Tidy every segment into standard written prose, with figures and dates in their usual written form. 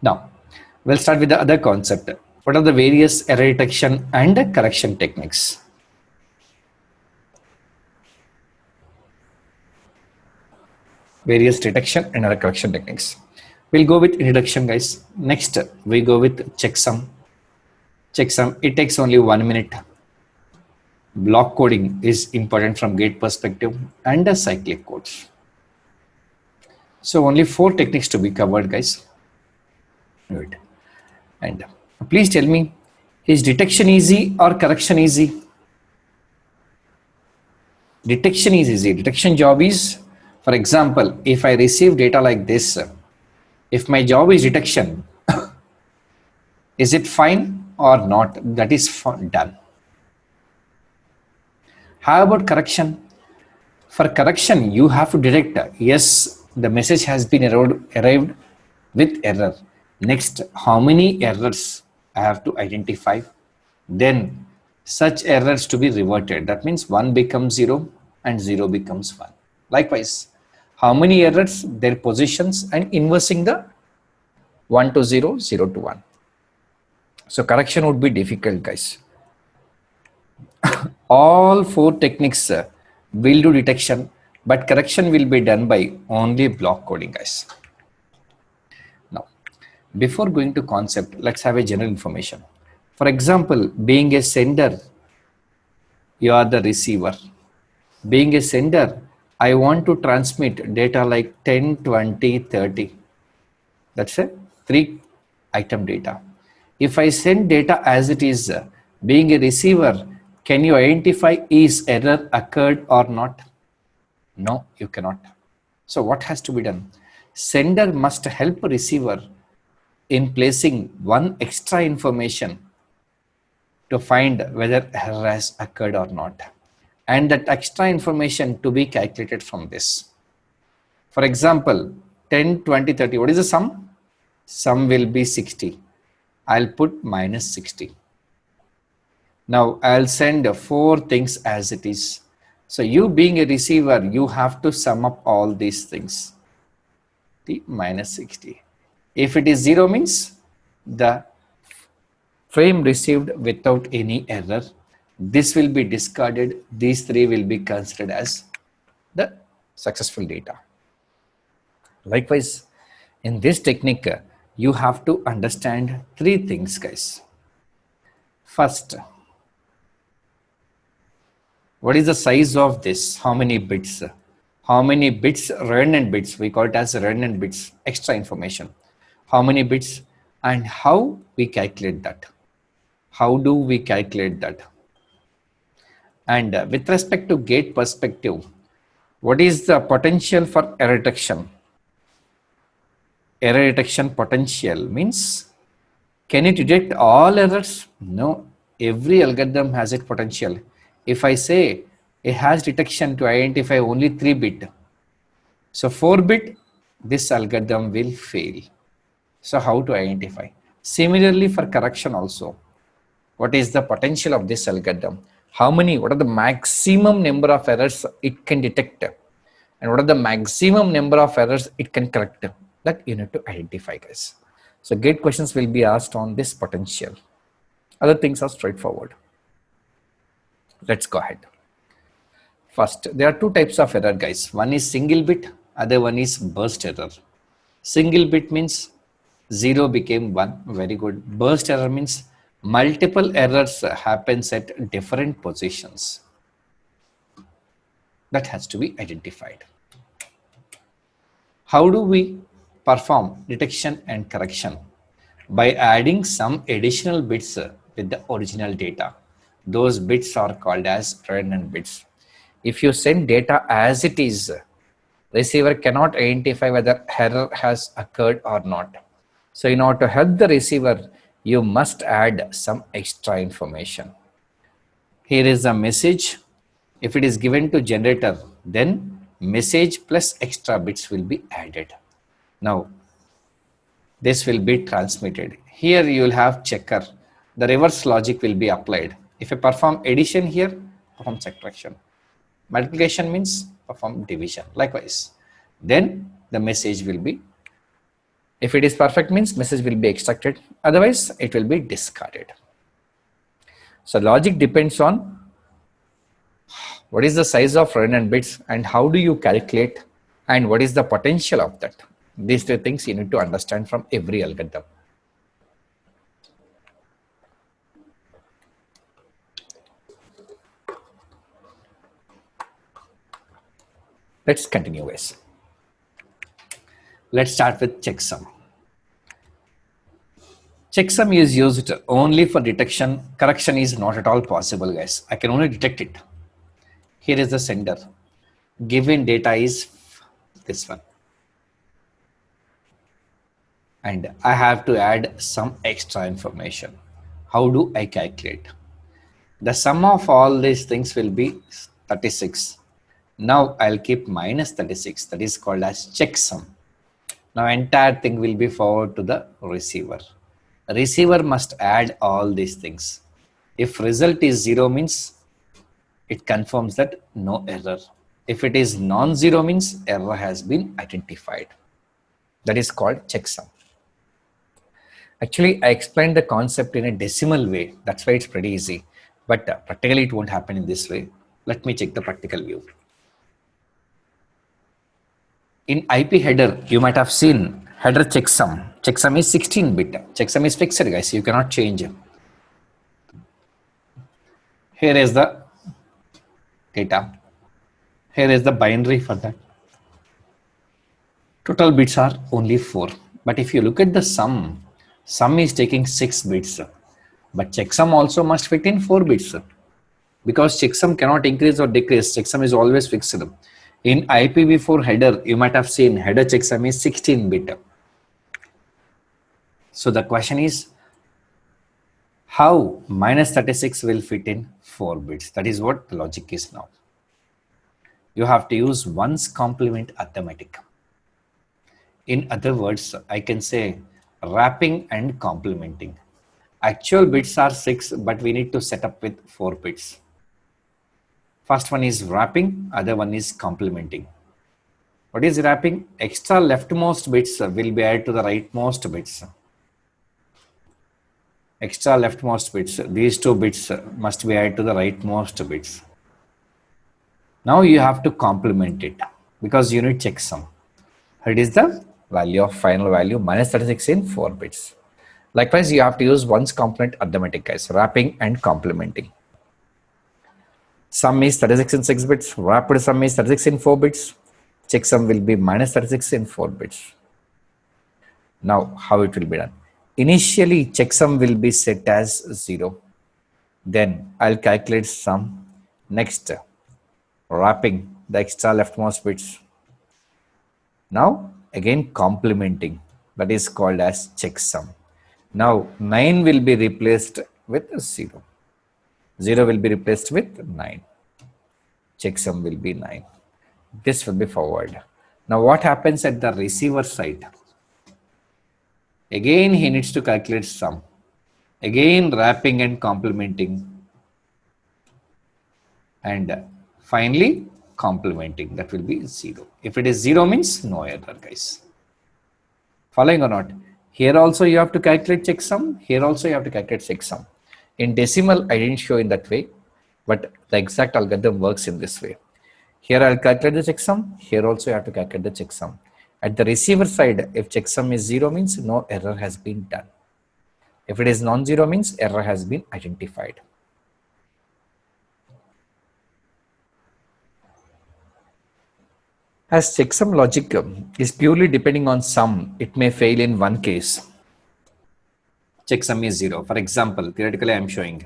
Now, we'll start with the other concept. What are the various error detection and correction techniques? Various detection and error correction techniques. We'll go with introduction, guys. Next, we go with checksum. Checksum, it takes only 1 minute. Block coding is important from gate perspective and the cyclic codes. So only 4 techniques to be covered, guys. Good. And please tell me, is detection easy or correction easy? Detection is easy. Detection job is, for example, if I receive data like this, if my job is detection, is it fine or not? That is done. How about correction? For correction, you have to detect, yes, the message has been arrived with error. Next, how many errors I have to identify? Then such errors to be reverted. That means 1 becomes 0 and 0 becomes 1. Likewise, how many errors, their positions, and inversing the 1 to 0, 0 to 1. So correction would be difficult, guys. All 4 techniques will do detection, but correction will be done by only block coding, guys. Now, before going to concept, let's have a general information. For example, being a sender, you are the receiver. Being a sender, I want to transmit data like 10, 20, 30. That's a 3 item data. If I send data as it is, being a receiver, can you identify is error occurred or not? No, you cannot. So what has to be done? Sender must help receiver in placing one extra information to find whether error has occurred or not. And that extra information to be calculated from this. For example, 10, 20, 30, what is the sum? Sum will be 60. I'll put minus 60. Now I'll send 4 things as it is. So you being a receiver, you have to sum up all these things. The minus 60. If it is 0 means the frame received without any error. This will be discarded. These 3 will be considered as the successful data. Likewise, in this technique, you have to understand 3 things, guys. First, what is the size of this? How many bits? How many bits, redundant bits? We call it as redundant bits, extra information. How many bits and how we calculate that? How do we calculate that? And with respect to gate perspective, what is the potential for error detection? Error detection potential means, can it detect all errors? No, every algorithm has its potential. If I say it has detection to identify only 3 bit, so 4 bit, this algorithm will fail. So how to identify? Similarly for correction also, what is the potential of this algorithm? What are the maximum number of errors it can detect? And what are the maximum number of errors it can correct? That you need to identify, guys. So gate questions will be asked on this potential. Other things are straightforward. Let's go ahead. First, there are 2 types of error, guys. One is single bit, other one is burst error. Single bit means 0 became 1, very good. Burst error means multiple errors happens at different positions. That has to be identified. How do we perform detection and correction? By adding some additional bits with the original data. Those bits are called as redundant bits. If you send data as it is, receiver cannot identify whether error has occurred or not. So in order to help the receiver, you must add some extra information. Here is a message. If it is given to generator, then message plus extra bits will be added. Now, this will be transmitted. Here you will have checker. The reverse logic will be applied. If I perform addition here, perform subtraction. Multiplication means perform division. Likewise, then the message will be If it is perfect means message will be extracted, otherwise it will be discarded. So logic depends on what is the size of redundant bits and how do you calculate and what is the potential of that. These three things you need to understand from every algorithm. Let's continue, guys. Let's start with checksum. Checksum is used only for detection. Correction is not at all possible, guys. I can only detect it. Here is the sender. Given data is this one. And I have to add some extra information. How do I calculate? The sum of all these things will be 36. Now I'll keep minus 36. That is called as checksum. Now entire thing will be forwarded to the receiver. Receiver must add all these things. If result is 0 means it confirms that no error. If it is non-zero means error has been identified. That is called checksum. Actually, I explained the concept in a decimal way. That's why it's pretty easy. But practically it won't happen in this way. Let me check the practical view. In IP header, you might have seen header checksum. Checksum is 16-bit. Checksum is fixed, guys. You cannot change. Here is the data. Here is the binary for that. Total bits are only 4. But if you look at the sum is taking 6 bits. But checksum also must fit in 4 bits. Because checksum cannot increase or decrease. Checksum is always fixed. In IPv4 header, you might have seen header checksum is 16-bit. So the question is, how minus 36 will fit in 4 bits? That is what the logic is now. You have to use ones complement arithmetic. In other words, I can say wrapping and complementing. Actual bits are 6, but we need to set up with 4 bits. First one is wrapping, other one is complementing. What is wrapping? Extra leftmost bits will be added to the rightmost bits. Extra leftmost bits, these 2 bits must be added to the rightmost bits. Now you have to complement it because you need checksum. It is the value of final value minus 36 in 4 bits. Likewise, you have to use ones complement arithmetic, guys, wrapping and complementing. Sum is 36 in 6 bits, wrapped sum is 36 in 4 bits, checksum will be minus 36 in 4 bits. Now, how it will be done? Initially, checksum will be set as 0. Then I'll calculate sum. Next, wrapping the extra leftmost bits. Now, again complementing. That is called as checksum. Now, 9 will be replaced with 0. 0 will be replaced with 9. Checksum will be 9. This will be forward. Now, what happens at the receiver side? Again, he needs to calculate sum. Again, wrapping and complementing. And finally, complementing. That will be 0. If it is 0 means no error, guys. Following or not? Here also you have to calculate checksum. Here also you have to calculate checksum. In decimal, I didn't show in that way, but the exact algorithm works in this way. Here I'll calculate the checksum. Here also you have to calculate the checksum. At the receiver side, if checksum is 0 means no error has been done. If it is non-zero means error has been identified. As checksum logic is purely depending on sum, it may fail in one case. Checksum is 0. For example, theoretically I am showing.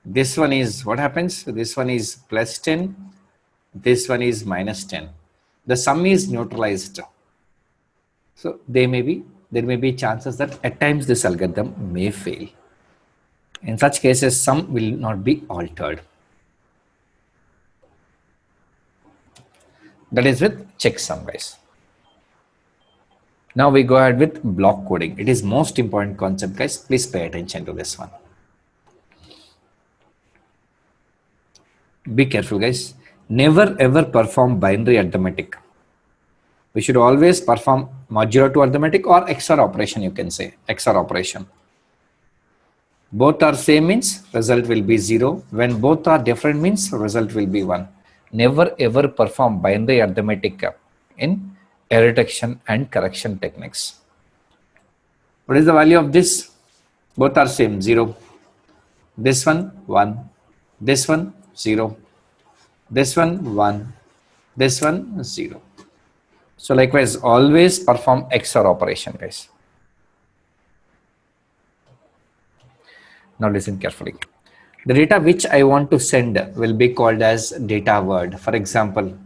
This one is, what happens? This one is plus 10. This one is minus 10. The sum is neutralized. So there may be chances that at times this algorithm may fail. In such cases, sum will not be altered. That is with checksum, guys. Now we go ahead with block coding. It is most important concept, guys. Please pay attention to this one. Be careful, guys. Never ever perform binary arithmetic. We should always perform modulo to arithmetic or XOR operation, you can say XOR operation. Both are same means result will be 0. When both are different means result will be 1. Never ever perform binary arithmetic in error detection and correction techniques. What is the value of this? Both are same, 0. This one 1. This one 0. This one 1. This one 0. So likewise, always perform XOR operation, guys. Now listen carefully. The data which I want to send will be called as data word. For example,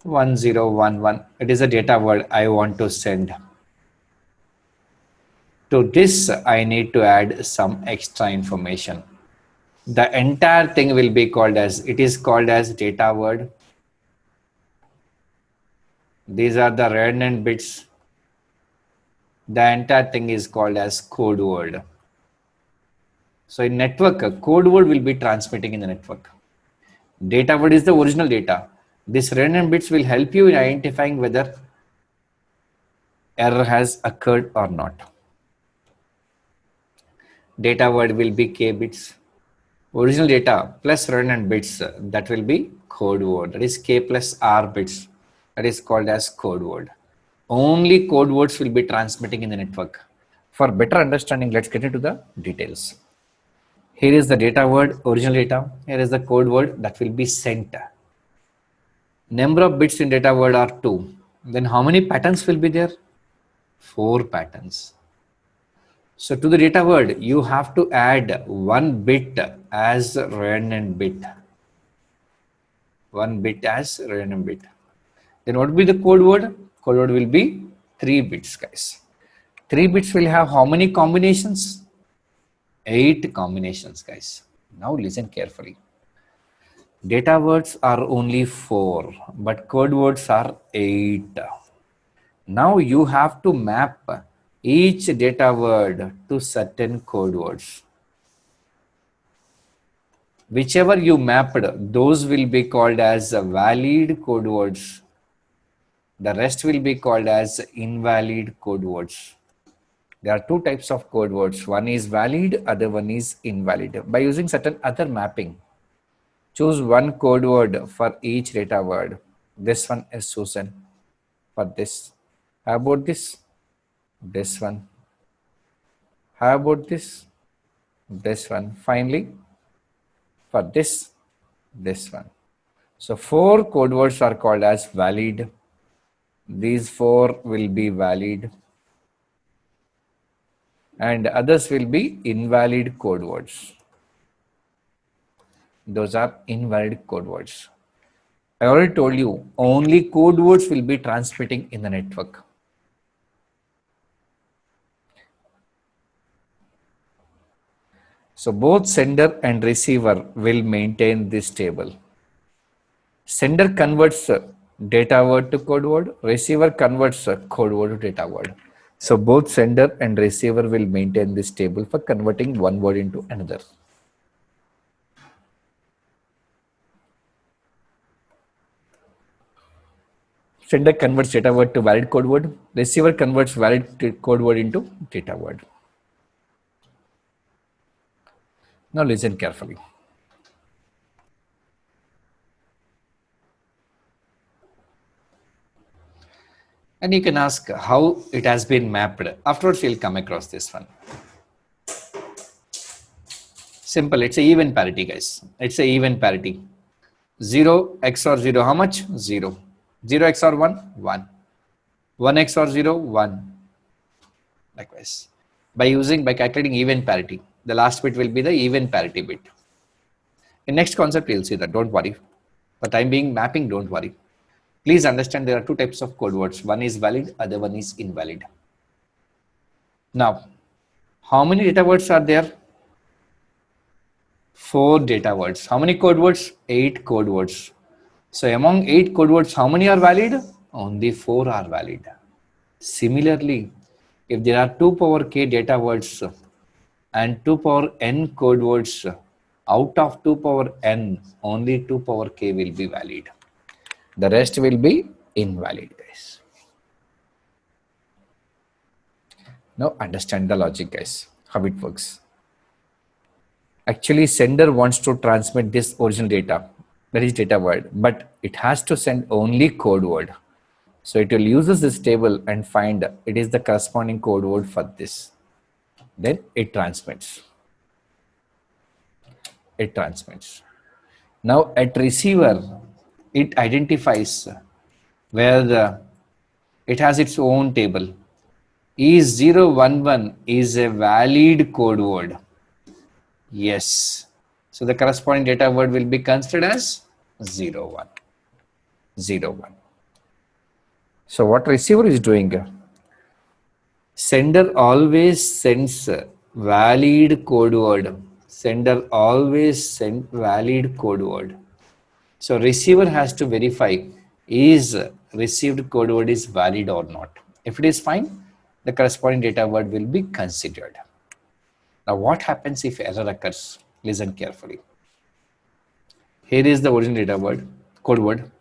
1011. It is a data word I want to send. To this, I need to add some extra information. The entire thing will be called as, it is called as data word. These are the redundant bits. The entire thing is called as code word. So in network, a code word will be transmitting in the network. Data word is the original data. This redundant bits will help you in identifying whether error has occurred or not. Data word will be k bits. Original data plus redundant bits, that will be code word. That is k plus r bits. That is called as code word. Only code words will be transmitting in the network. For better understanding, let's get into the details. Here is the data word, original data. Here is the code word that will be sent. Number of bits in data word are 2. Then how many patterns will be there? 4 patterns. So to the data word, you have to add 1 bit as redundant bit. 1 bit as redundant bit. Then what will be the code word? Code word will be 3 bits, guys. 3 bits will have how many combinations? 8 combinations, guys. Now listen carefully. Data words are only 4, but code words are 8. Now you have to map each data word to certain code words. Whichever you mapped, those will be called as valid code words. The rest will be called as invalid code words. There are 2 types of code words. One is valid, other one is invalid. By using certain other mapping, choose 1 code word for each data word. This one is chosen for this. How about this? This one. How about this? This one. Finally, for this one. So 4 code words are called as valid. These 4 will be valid. And others will be invalid code words. Those are invalid code words. I already told you, only code words will be transmitting in the network. So both sender and receiver will maintain this table. Sender converts data word to code word, receiver converts code word to data word. So both sender and receiver will maintain this table for converting one word into another. Sender converts data word to valid code word, receiver converts valid code word into data word. Now listen carefully. And you can ask how it has been mapped. Afterwards, you'll come across this one. Simple, it's a even parity, guys. It's a even parity. 0 XOR 0, how much? 0. 0 XOR 1, 1. 1 XOR 0, 1. Likewise. By calculating even parity, the last bit will be the even parity bit. In next concept, you'll see that, don't worry. For time being, mapping, don't worry. Please understand there are 2 types of code words. One is valid, other one is invalid. Now, how many data words are there? 4 data words. How many code words? 8 code words. So among 8 code words, how many are valid? Only 4 are valid. Similarly, if there are 2 power k data words and 2 power n code words, out of 2 power n, only 2 power k will be valid. The rest will be invalid, guys. Now understand the logic, guys, how it works. Actually, sender wants to transmit this original data, that is data word, but it has to send only code word. So it will use this table and find it is the corresponding code word for this. Then it transmits. It transmits. Now at receiver, it identifies where it has its own table. E011 is a valid code word. Yes. So the corresponding data word will be considered as 01. 01. So what receiver is doing? Sender always sends valid code word. Sender always sends valid code word. So receiver has to verify is received code word is valid or not. If it is fine, the corresponding data word will be considered. Now what happens if error occurs? Listen carefully. Here is the original data word, code word.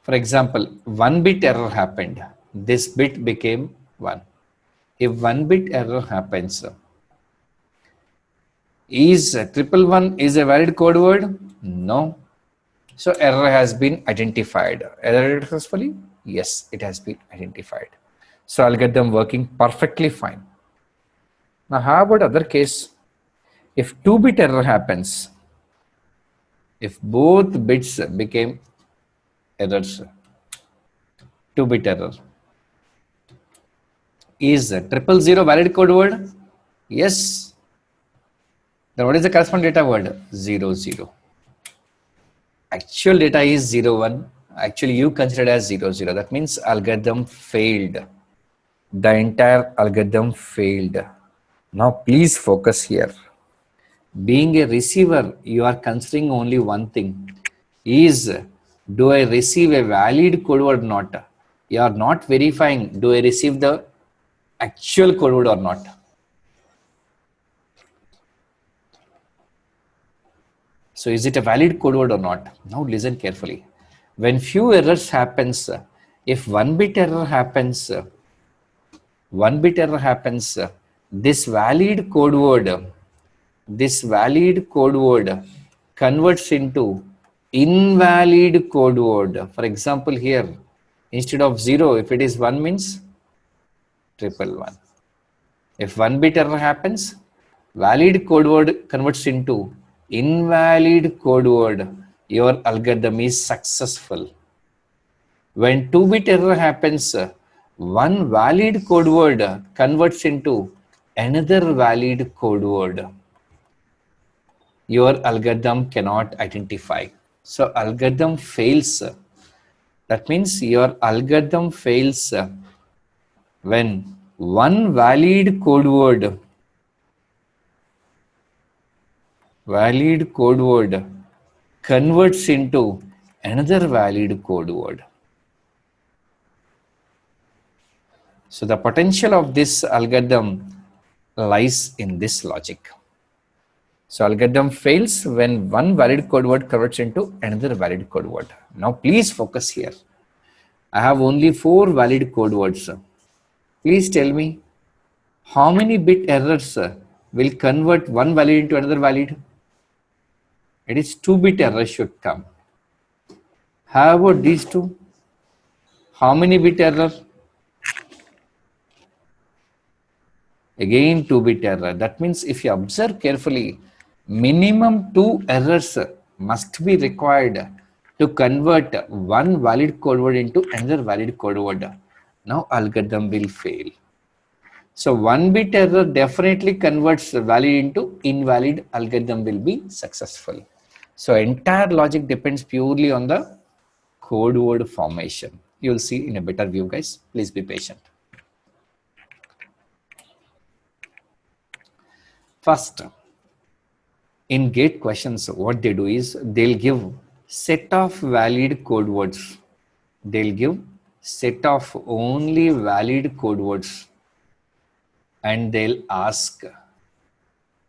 For example, 1 bit error happened. This bit became 1. If 1 bit error happens, is 111 is a valid code word? No. So error has been identified. Error successfully? Yes, it has been identified. So I'll get them working perfectly fine. Now how about other case? If 2-bit error happens, if both bits became errors, 2-bit error, is 000 valid code word? Yes. Then what is the corresponding data word? 00. Actual data is 01. Actually, you consider as 00. That means algorithm failed. The entire algorithm failed. Now, please focus here. Being a receiver, you are considering only one thing. Is, do I receive a valid code word or not? You are not verifying, do I receive the actual code word or not? So is it a valid code word or not? Now listen carefully. When few errors happens, if 1-bit error happens, this valid code word converts into invalid code word. For example, here, instead of 0, if it is 1 means 111. If 1-bit error happens, valid code word converts into invalid code word. Your algorithm is successful. When 2-bit error happens, one valid code word converts into another valid code word. Your algorithm cannot identify. So algorithm fails. That means your algorithm fails when one valid code word converts into another valid code word. So the potential of this algorithm lies in this logic. So algorithm fails when one valid code word converts into another valid code word. Now please focus here. I have only 4 valid code words. Please tell me how many bit errors will convert one valid into another valid? It is 2-bit error should come. How about these two? How many bit error? Again 2-bit error. That means if you observe carefully, minimum 2 errors must be required to convert one valid code word into another valid code word. Now algorithm will fail. So 1-bit error definitely converts valid into invalid, algorithm will be successful. So entire logic depends purely on the code word formation. You will see in a better view, guys. Please be patient. First, in gate questions, what they do is they'll give set of valid code words. They'll give set of only valid code words, and they'll ask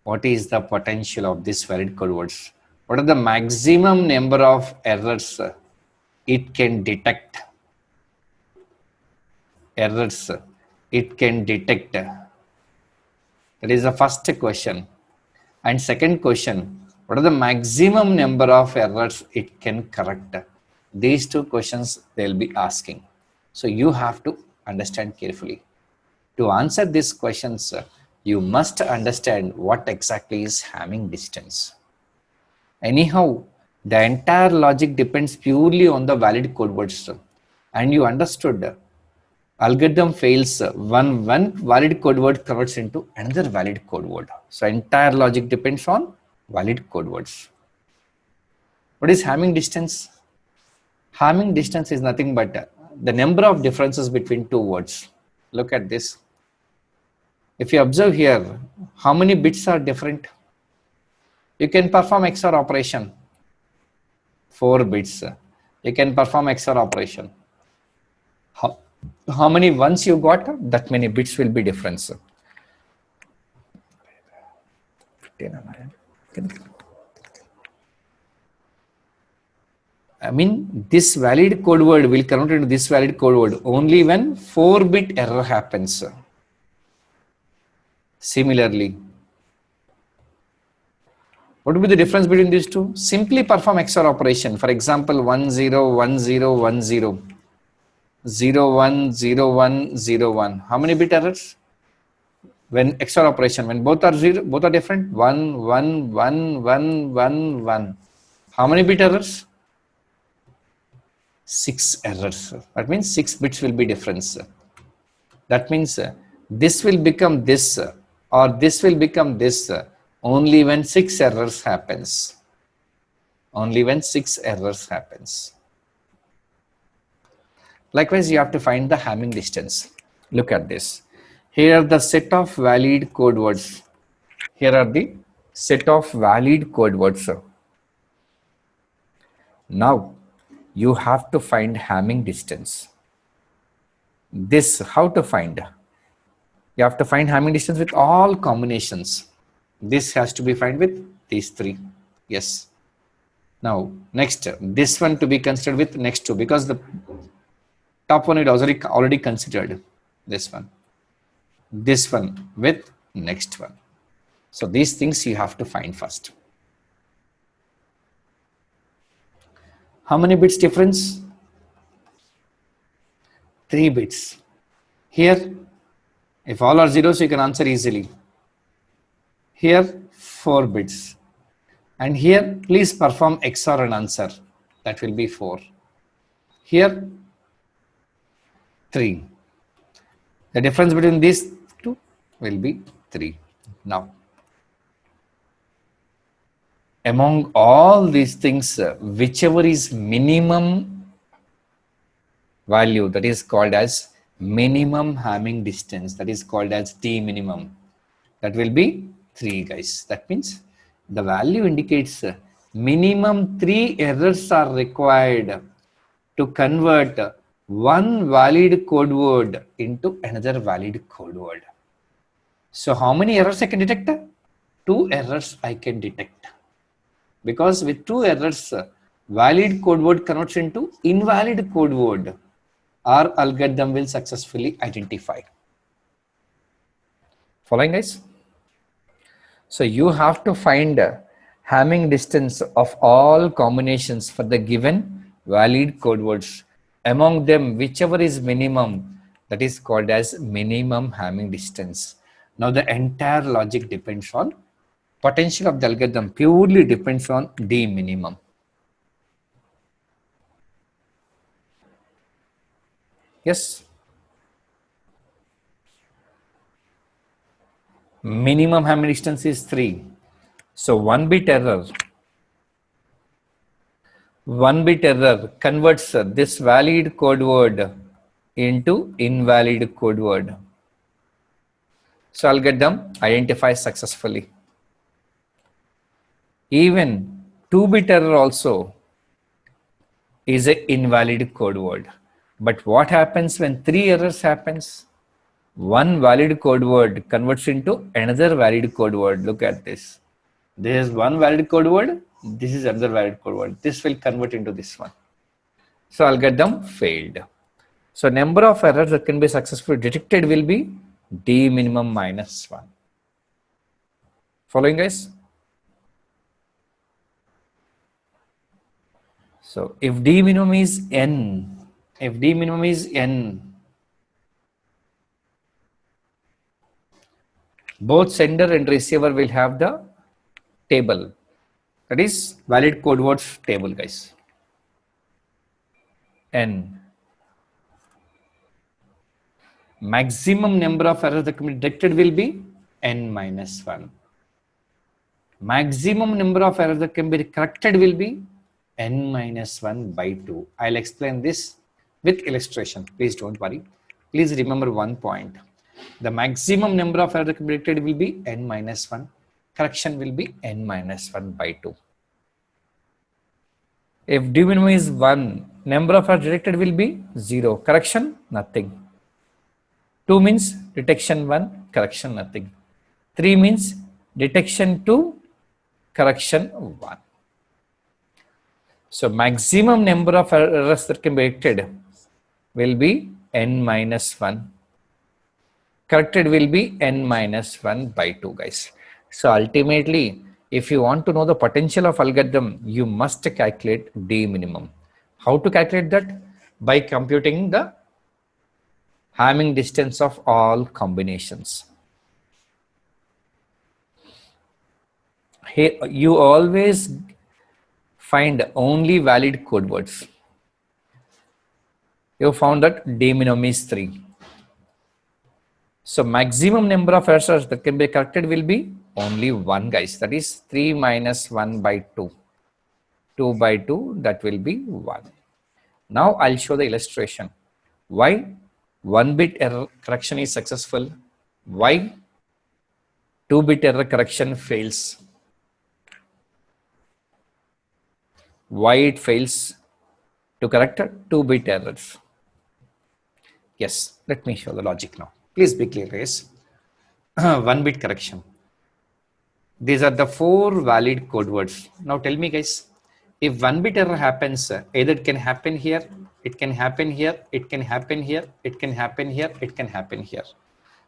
what is the potential of this valid code words. What are the maximum number of errors it can detect errors. It can detect. That is the first question. And second question, what are the maximum number of errors it can correct? These two questions they'll be asking. So you have to understand carefully. To answer these questions, you must understand what exactly is Hamming distance. Anyhow, the entire logic depends purely on the valid code words. And you understood algorithm fails when one valid code word converts into another valid code word. So entire logic depends on valid code words. What is Hamming distance? Hamming distance is nothing but the number of differences between two words. Look at this. If you observe here, how many bits are different? You can perform XOR operation. 4 bits. You can perform XOR operation. How many ones you got? That many bits will be difference. I mean, this valid code word will convert into this valid code word only when 4-bit error happens. Similarly, what would be the difference between these two? Simply perform XOR operation. For example, 1 0 1 0 1 0 0 1 0 1 0 1. How many bit errors? When XOR operation, when both are zero, both are different. 1 1 1 1 1 1. How many bit errors? 6 errors. That means 6 bits will be difference. That means this will become this or this will become this only when 6 errors happens. Only when 6 errors happens. Likewise, you have to find the Hamming distance. Look at this. Here are the set of valid code words. Here are the set of valid code words. Now, you have to find Hamming distance. This, how to find? You have to find Hamming distance with all combinations. This has to be found with these 3. Yes. Now, next, this one to be considered with next 2 because the top one is already considered. This one with next one. So these things you have to find first. How many bits difference? 3 bits. Here, if all are zeros, you can answer easily. Here, 4 bits. And here, please perform XOR and answer. That will be 4. Here, 3. The difference between these two will be 3. Now, among all these things, whichever is minimum value, that is called as minimum Hamming distance, that is called as D minimum. That will be 3, guys. That means the value indicates minimum 3 errors are required to convert one valid code word into another valid code word. So how many errors I can detect? 2 errors I can detect. Because with 2 errors, valid code word converts into invalid code word. Our algorithm will successfully identify. Following, guys? So you have to find Hamming distance of all combinations for the given valid code words. Among them, whichever is minimum, that is called as minimum Hamming distance. Now the entire logic depends on potential of the algorithm, purely depends on D minimum. Yes. Minimum Hamming distance is 3. So 1 bit error converts this valid code word into invalid code word. So algorithm identifies successfully. Even 2-bit error also is an invalid code word. But what happens when 3 errors happens? One valid code word converts into another valid code word. Look at this. There is one valid code word. This is another valid code word. This will convert into this one. So algorithm failed. So number of errors that can be successfully detected will be d minimum minus 1. Following guys? So if d minimum is n, if d minimum is n, both sender and receiver will have the table, that is valid code words table guys, n. Maximum number of errors that can be detected will be n minus 1. Maximum number of errors that can be corrected will be n minus 1 by 2. I'll explain this with illustration. Please don't worry. Please remember one point. The maximum number of errors that can be detected will be n minus 1. Correction will be n minus 1 by 2. If d minimum is 1, number of errors detected will be 0. Correction, nothing. 2 means detection 1, correction nothing. 3 means detection 2, correction 1. So maximum number of errors that can be detected will be n minus 1. Corrected will be n minus 1 by 2 guys. So ultimately, if you want to know the potential of algorithm, you must calculate d minimum. How to calculate that? By computing the Hamming distance of all combinations. Here you always find only valid code words. You found that d minimum is 3. So maximum number of errors that can be corrected will be only 1 guys. That is 3 minus 1 by 2. 2 by 2, that will be 1. Now I'll show the illustration. Why 1-bit error correction is successful? Why 2-bit error correction fails? Why it fails to correct 2-bit errors? Yes, let me show the logic now. Please be clear, guys. 1-bit correction. These are the 4 valid code words. Now tell me, guys, if 1-bit error happens, either it can happen here, it can happen here, it can happen here, it can happen here, it can happen here.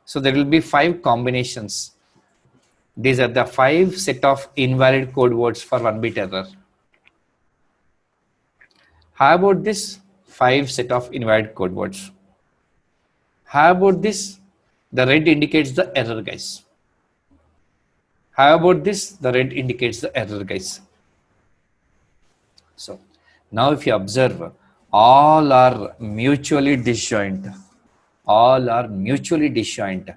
So there will be 5 combinations. These are the 5 set of invalid code words for 1-bit error. How about this 5 set of invalid code words? How about this? The red indicates the error, guys. How about this? The red indicates the error, guys. So now if you observe, all are mutually disjoint. All are mutually disjoint.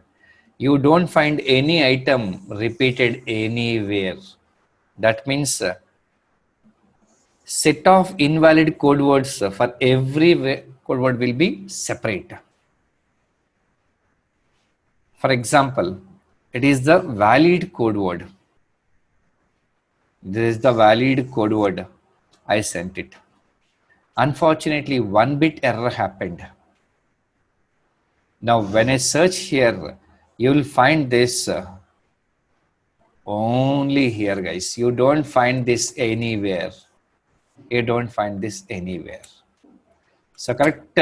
You don't find any item repeated anywhere. That means set of invalid code words for every code word will be separate. For example, it is the valid code word. This is the valid code word. I sent it. Unfortunately, 1-bit error happened. Now, when I search here, you will find this only here, guys. You don't find this anywhere. You don't find this anywhere. So, correct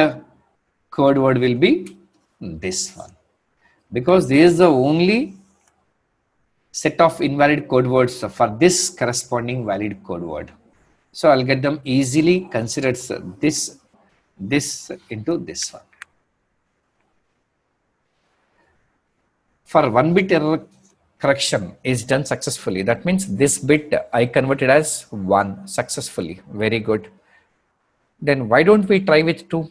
code word will be this one. Because this is the only set of invalid code words for this corresponding valid code word. So algorithm easily considers this into this one. For 1-bit error correction is done successfully. That means this bit I converted as 1 successfully. Very good. Then why don't we try with 2?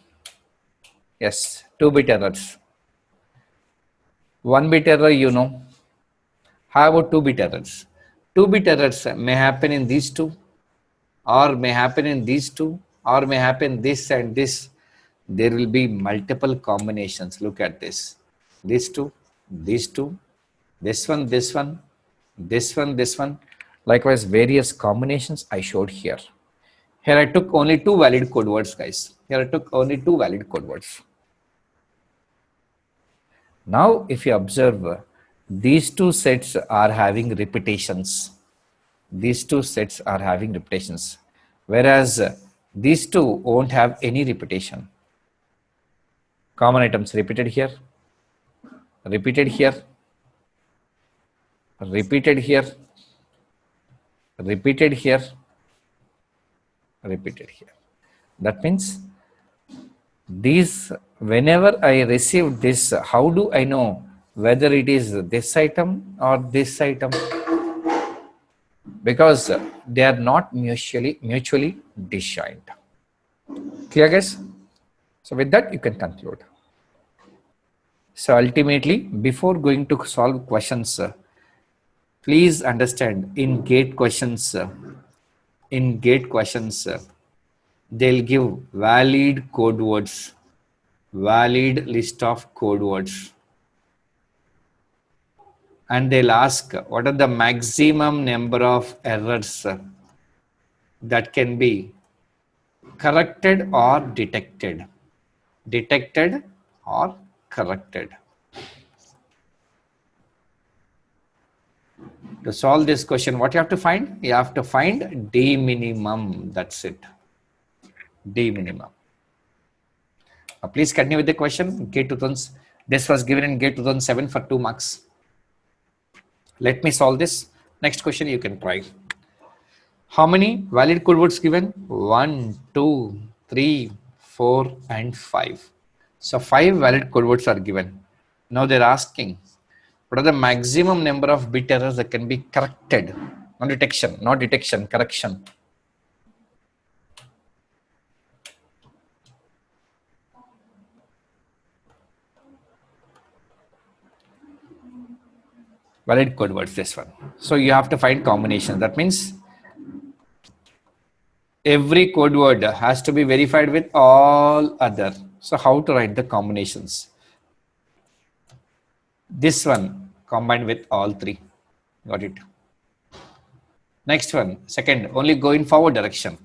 Yes, 2-bit errors. 1-bit error, you know. How about 2-bit errors? 2-bit errors may happen in these 2, or may happen in these 2, or may happen this and this. There will be multiple combinations. Look at this. These 2, these 2, this one, this one, this one, this one. Likewise, various combinations I showed here. Here I took only 2 valid code words, guys. Here I took only 2 valid code words. Now, if you observe, these 2 sets are having repetitions. These 2 sets are having repetitions. Whereas These two won't have any repetition. Common items repeated here, repeated here, repeated here, repeated here, repeated here. That means these, whenever I receive this, how do I know whether it is this item or this item? Because they are not mutually disjoint. Clear, guys? So with that, you can conclude. So ultimately, before going to solve questions, please understand in gate questions, they'll give valid code words, valid list of code words. And they'll ask what are the maximum number of errors that can be corrected or detected. Detected or corrected. To solve this question, what you have to find? You have to find D minimum. That's it. D minimum. Now please continue with the question. GATE 2000. This was given in GATE 2007 for 2 marks. Let me solve this. Next question you can try. How many valid code words given? 1, 2, 3, 4, and 5. So 5 valid code words are given. Now they're asking, what are the maximum number of bit errors that can be corrected? Not detection, correction. Valid code words, this one. So you have to find combinations. That means every code word has to be verified with all other. So how to write the combinations? This one combined with all 3. Got it. Next one, second, only go in forward direction.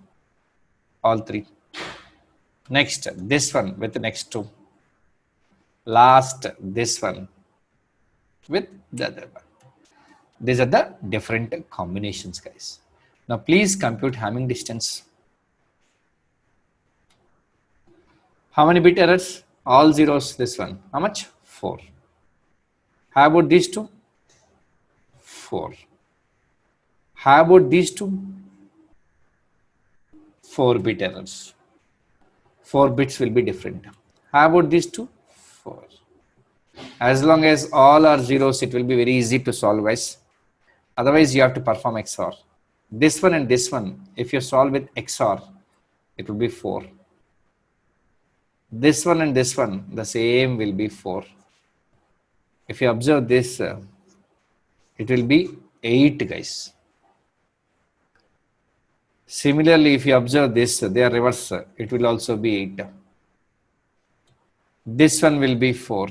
All 3. Next, this one with the next 2. Last, this one with the other one. These are the different combinations, guys. Now please compute Hamming distance. How many bit errors? All zeros, this one. How much? 4. How about these two? 4. How about these two? 4 bit errors. 4 bits will be different. How about these two? 4. As long as all are zeros, it will be very easy to solve, guys. Otherwise, you have to perform XOR. This one and this one, if you solve with XOR, it will be 4. This one and this one, the same will be 4. If you observe this, it will be 8, guys. Similarly, if you observe this, they are reverse. It will also be 8. This one will be 4.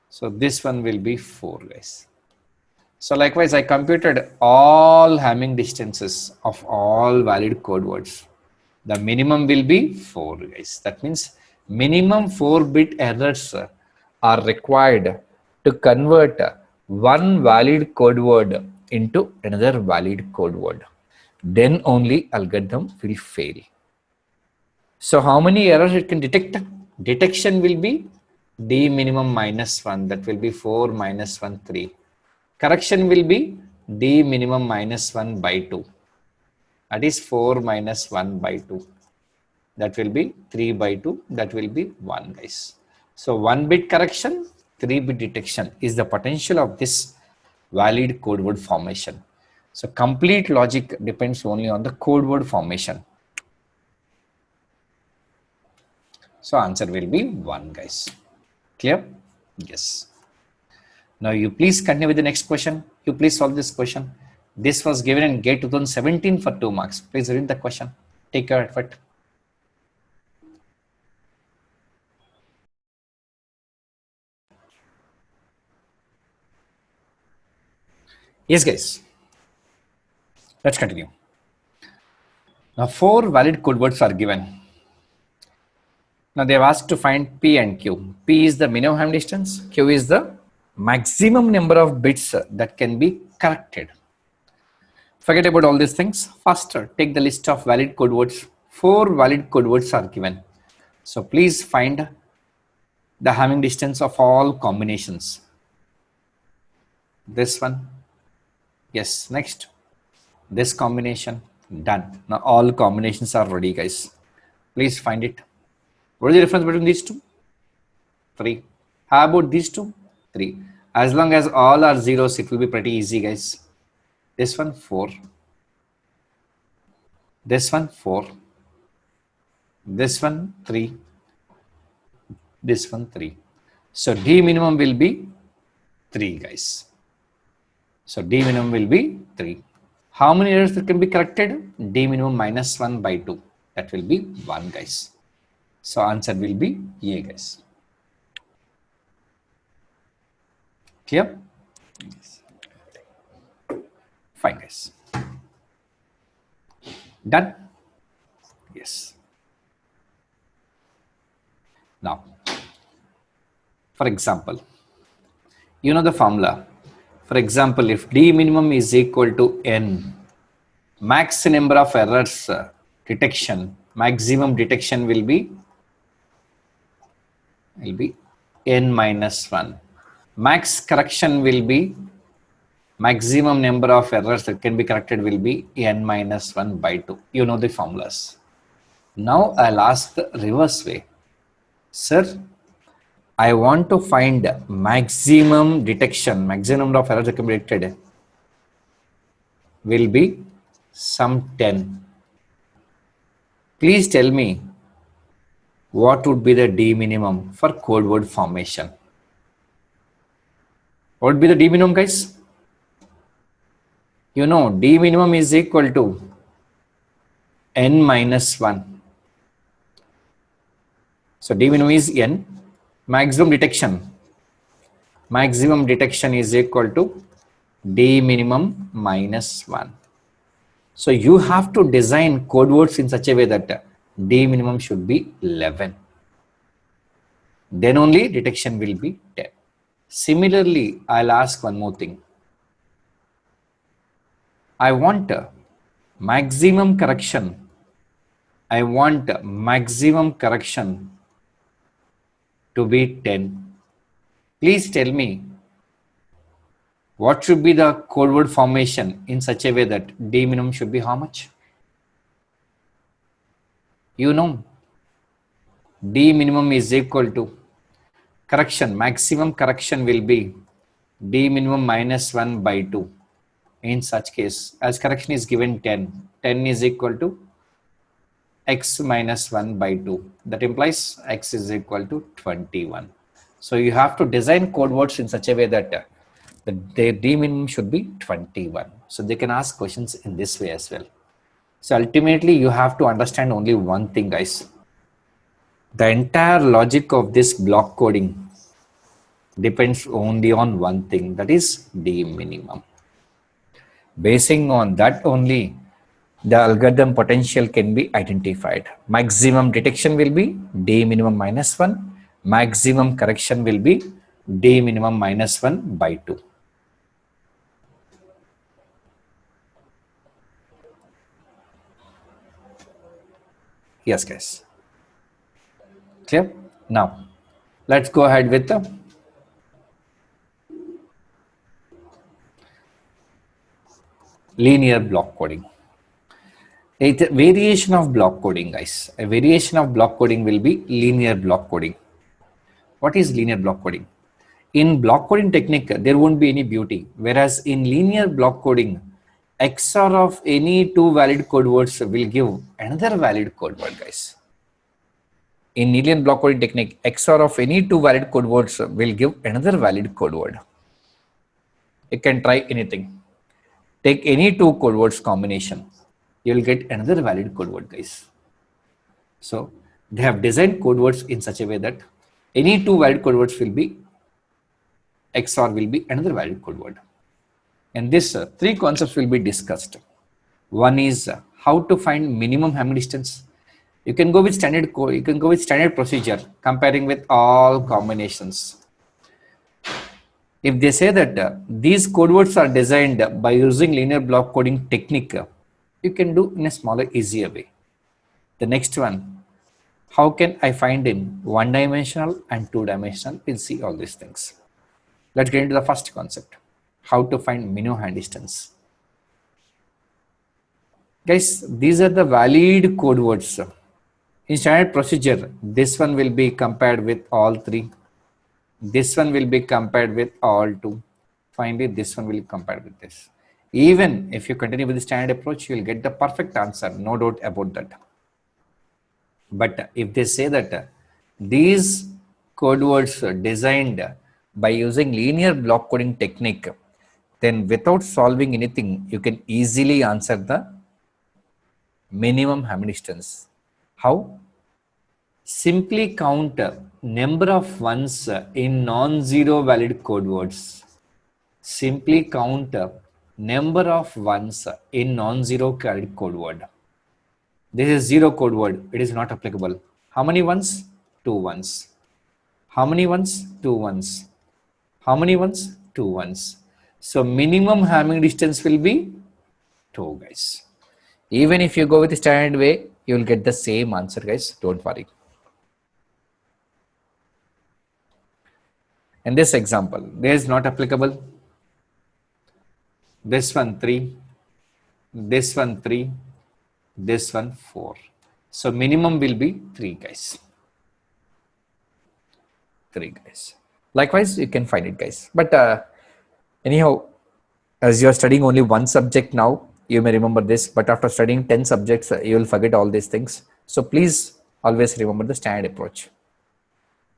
So this one will be 4, guys. So likewise, I computed all Hamming distances of all valid code words. The minimum will be 4, guys. That means minimum 4-bit errors are required to convert one valid code word into another valid code word. Then only algorithm will fail. So how many errors it can detect? Detection will be D minimum -1. That will be 4 minus 1, 3. Correction will be D minimum -1 by 2. That is 4 minus 1 by 2. That will be 3 by 2. That will be 1, guys. So 1-bit correction, 3-bit detection is the potential of this valid code word formation. So complete logic depends only on the code word formation. So answer will be 1, guys. Clear? Yes. Now you please continue with the next question. You please solve this question. This was given in GATE 2017 for 2 marks. Please read the question. Take your effort. Yes, guys. Let's continue. Now 4 valid code words are given. Now they have asked to find P and Q. P is the minimum Hamming distance. Q is the maximum number of bits that can be corrected. Forget about all these things. First, take the list of valid code words 4 valid code words are given. So please find the having distance of all combinations. This one, yes, next, this combination, done. Now all combinations are ready, guys. Please find it. What is the difference between these two? 3. How about these two? 3. As long as all are zeros, it will be pretty easy, guys. This one 4. This one 4. This one 3. This one 3. So D minimum will be 3, guys. So D minimum will be 3. How many errors that can be corrected? D minimum minus 1 by 2. That will be 1, guys. So answer will be A, guys. Clear? Yes. Fine, guys. Done? Yes. Now, for example, you know the formula. For example, if D minimum is equal to N, max number of errors detection, maximum detection will be N minus 1. Max correction will be, maximum number of errors that can be corrected will be N minus 1 by 2. You know the formulas. Now I'll ask the reverse way. Sir, I want to find maximum detection, maximum number of errors that can be detected will be some 10. Please tell me what would be the D minimum for code word formation. What would be the D minimum, guys? You know, D minimum is equal to N minus 1. So D minimum is N. Maximum detection is equal to D minimum minus 1. So you have to design code words in such a way that D minimum should be 11. Then only detection will be 10. Similarly, I'll ask one more thing. I want maximum correction. To be 10. Please tell me what should be the code word formation in such a way that D minimum should be how much? You know, D minimum is equal to correction, maximum correction will be D minimum minus 1 by 2. In such case, as correction is given 10, 10 is equal to x minus 1 by 2. That implies x is equal to 21. So you have to design code words in such a way that the D minimum should be 21. So they can ask questions in this way as well. So ultimately you have to understand only one thing, guys. The entire logic of this block coding depends only on one thing, that is D minimum. Basing on that only, the algorithm potential can be identified. Maximum detection will be D minimum minus 1. Maximum correction will be D minimum minus 1 by 2. Yes, guys. Clear? Now, let's go ahead with the linear block coding. A variation of block coding, guys. A variation of block coding will be linear block coding. What is linear block coding? In block coding technique, there won't be any beauty. Whereas in linear block coding, XOR of any two valid code words will give another valid code word, guys. In linear block coding technique, XOR of any two valid code words will give another valid code word. You can try anything. Take any two code words combination. You will get another valid code word, guys. So they have designed code words in such a way that any two valid code words will be XOR will be another valid code word. And this three concepts will be discussed. One is how to find minimum having distance. You can go with standard code. You can go with standard procedure comparing with all combinations. If they say that these code words are designed by using linear block coding technique, you can do in a smaller, easier way. The next one, how can I find in one-dimensional and two-dimensional? We'll see all these things. Let's get into the first concept, how to find minimum hand distance. Guys, these are the valid code words. In standard procedure, this one will be compared with all three. This one will be compared with all two. Finally, this one will be compared with this. Even if you continue with the standard approach, you will get the perfect answer, no doubt about that. But if they say that these code words are designed by using linear block coding technique, then without solving anything, you can easily answer the minimum Hamming distance. How? Simply count number of ones in non-zero valid code words. Simply count number of ones in non-zero valid code word. This is zero code word. It is not applicable. How many ones? 2 ones. How many ones? 2 ones. How many ones? 2 ones. So minimum Hamming distance will be 2, guys. Even if you go with the standard way, you will get the same answer, guys. Don't worry. In this example, this is not applicable. This one 3. This one 3. This one 4. So minimum will be 3, guys. 3, guys. Likewise, you can find it, guys. But anyhow, as you are studying only one subject now, you may remember this. But after studying 10 subjects, you will forget all these things. So please always remember the standard approach.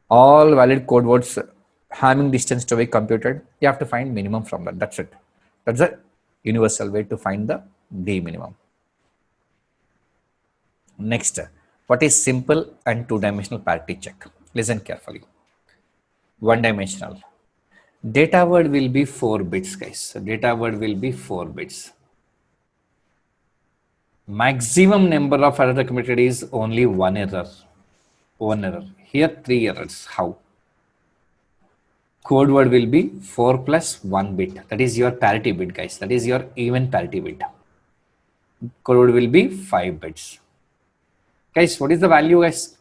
All valid code words, Hamming distance to be computed, you have to find minimum from that. That's it. That's a universal way to find the D minimum. Next, what is simple and two-dimensional parity check? Listen carefully. One-dimensional. Data word will be 4 bits, guys. So data word will be 4 bits. Maximum number of error committed is only 1 error. 1 error. Here 3 errors. How? Code word will be 4 plus 1 bit. That is your parity bit, guys. That is your even parity bit. Code word will be 5 bits. Guys, what is the value, guys?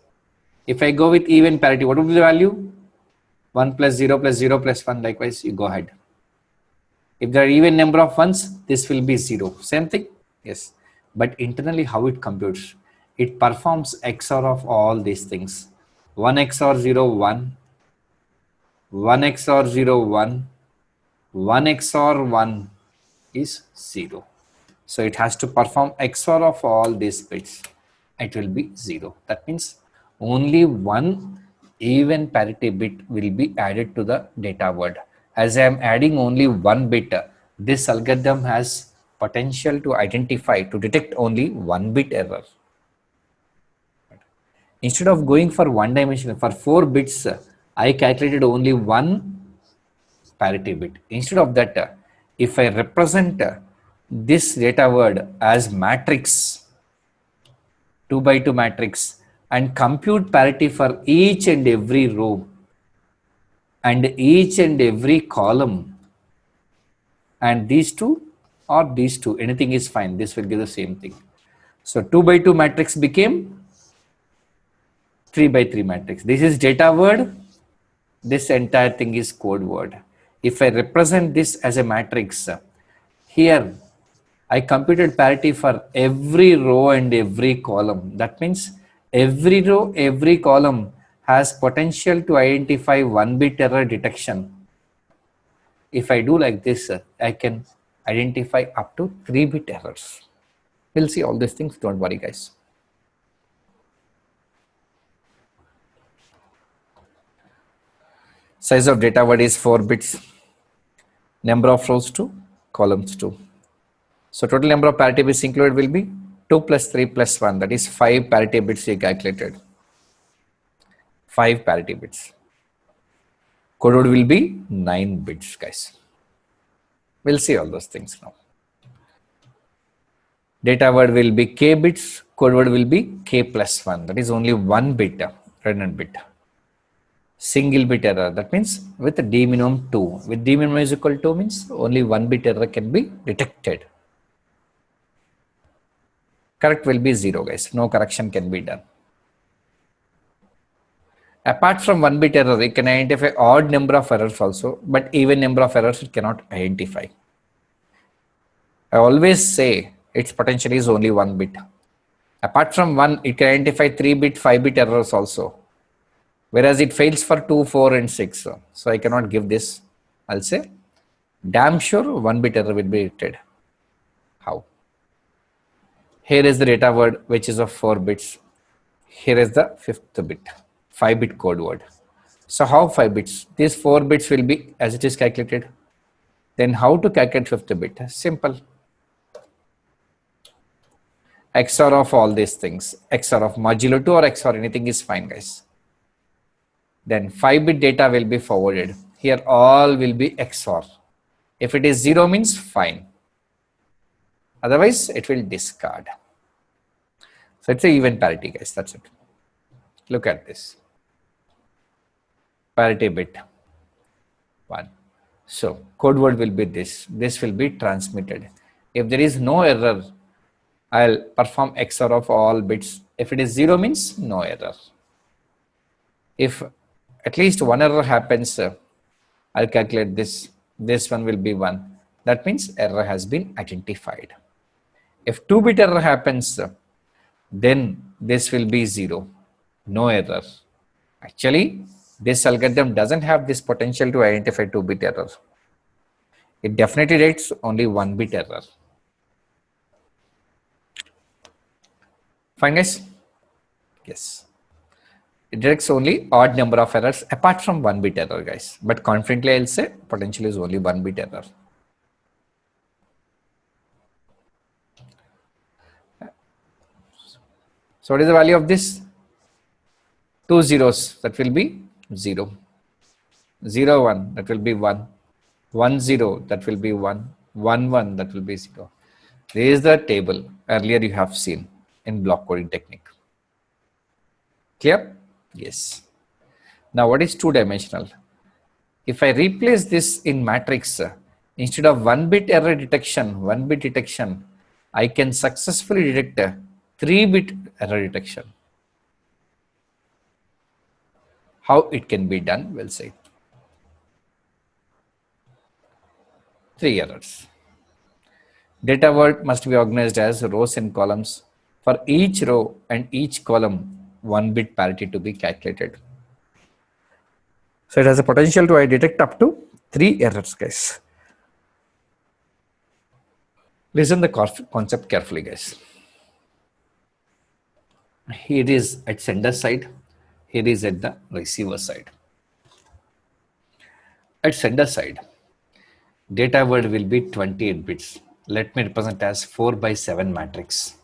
If I go with even parity, what would be the value? 1 plus 0 plus 0 plus 1. Likewise, you go ahead. If there are even number of ones, this will be 0. Same thing? Yes. But internally, how it computes? It performs XOR of all these things. 1 XOR 0, 1. 1 XOR 0, 1. 1 XOR 1 is 0. So it has to perform XOR of all these bits. It will be 0. That means only one even parity bit will be added to the data word. As I am adding only 1 bit, this algorithm has potential to identify, to detect only 1 bit error. Instead of going for one dimension, for 4 bits, I calculated only 1 parity bit. Instead of that, if I represent this data word as matrix, 2 by 2 matrix, and compute parity for each and every row and each and every column, and these two or these two, anything is fine. This will give the same thing. So 2 by 2 matrix became 3 by 3 matrix. This is data word. This entire thing is code word. If I represent this as a matrix, here I computed parity for every row and every column. That means every row, every column has potential to identify 1 bit error detection. If I do like this, I can identify up to 3 bit errors. We'll see all these things. Don't worry, guys. Size of data word is 4 bits. Number of rows 2, columns 2. So total number of parity bits included will be 2 plus 3 plus 1. That is 5 parity bits we calculated. 5 parity bits. Code word will be 9 bits, guys. We'll see all those things now. Data word will be k bits. Code word will be k plus 1. That is only 1 bit, redundant bit. Single bit error. That means with D minimum 2. With D minimum is equal to means only 1 bit error can be detected. Correct will be 0 guys. No correction can be done. Apart from 1 bit error, it can identify odd number of errors also, but even number of errors it cannot identify. I always say its potential is only 1 bit. Apart from 1, it can identify 3 bit, 5 bit errors also. Whereas it fails for 2, 4 and 6. So I cannot give this. I'll say damn sure 1 bit error will be detected. How? Here is the data word which is of 4 bits. Here is the 5th bit, 5 bit code word. So how 5 bits? These 4 bits will be as it is calculated. Then how to calculate 5th bit? Simple. XOR of all these things. XOR of modulo 2 or XOR anything is fine guys. Then 5 bit data will be forwarded. Here all will be XOR. If it is 0 means fine. Otherwise it will discard. So it's a even parity guys, that's it. Look at this. Parity bit 1. So code word will be this. This will be transmitted. If there is no error, I'll perform XOR of all bits. If it is 0 means no error. If at least one error happens, I'll calculate this. This one will be 1. That means error has been identified. If 2 bit error happens, then this will be 0. No error. Actually, this algorithm doesn't have this potential to identify 2 bit error. It definitely detects only 1 bit error. Fine guys? Yes. It detects only odd number of errors apart from 1 bit error guys. But confidently I'll say potential is only 1 bit error. So what is the value of this? 2 zeros, that will be 0. 0 1, that will be 1. 1 0, that will be 1. 1 1, that will be 0. This is the table earlier you have seen in block coding technique. Clear? Yes. Now what is 2-dimensional? If I replace this in matrix, instead of 1 bit error detection, 1 bit detection, I can successfully detect a 3 bit error detection. How it can be done? We'll see. 3 errors. Data word must be organized as rows and columns. For each row and each column, 1 bit parity to be calculated. So it has a potential to detect up to 3 errors, guys. Listen the concept carefully, guys. Here is at sender side. Here is at the receiver side. At sender side, data word will be 28 bits. Let me represent as 4 by 7 matrix.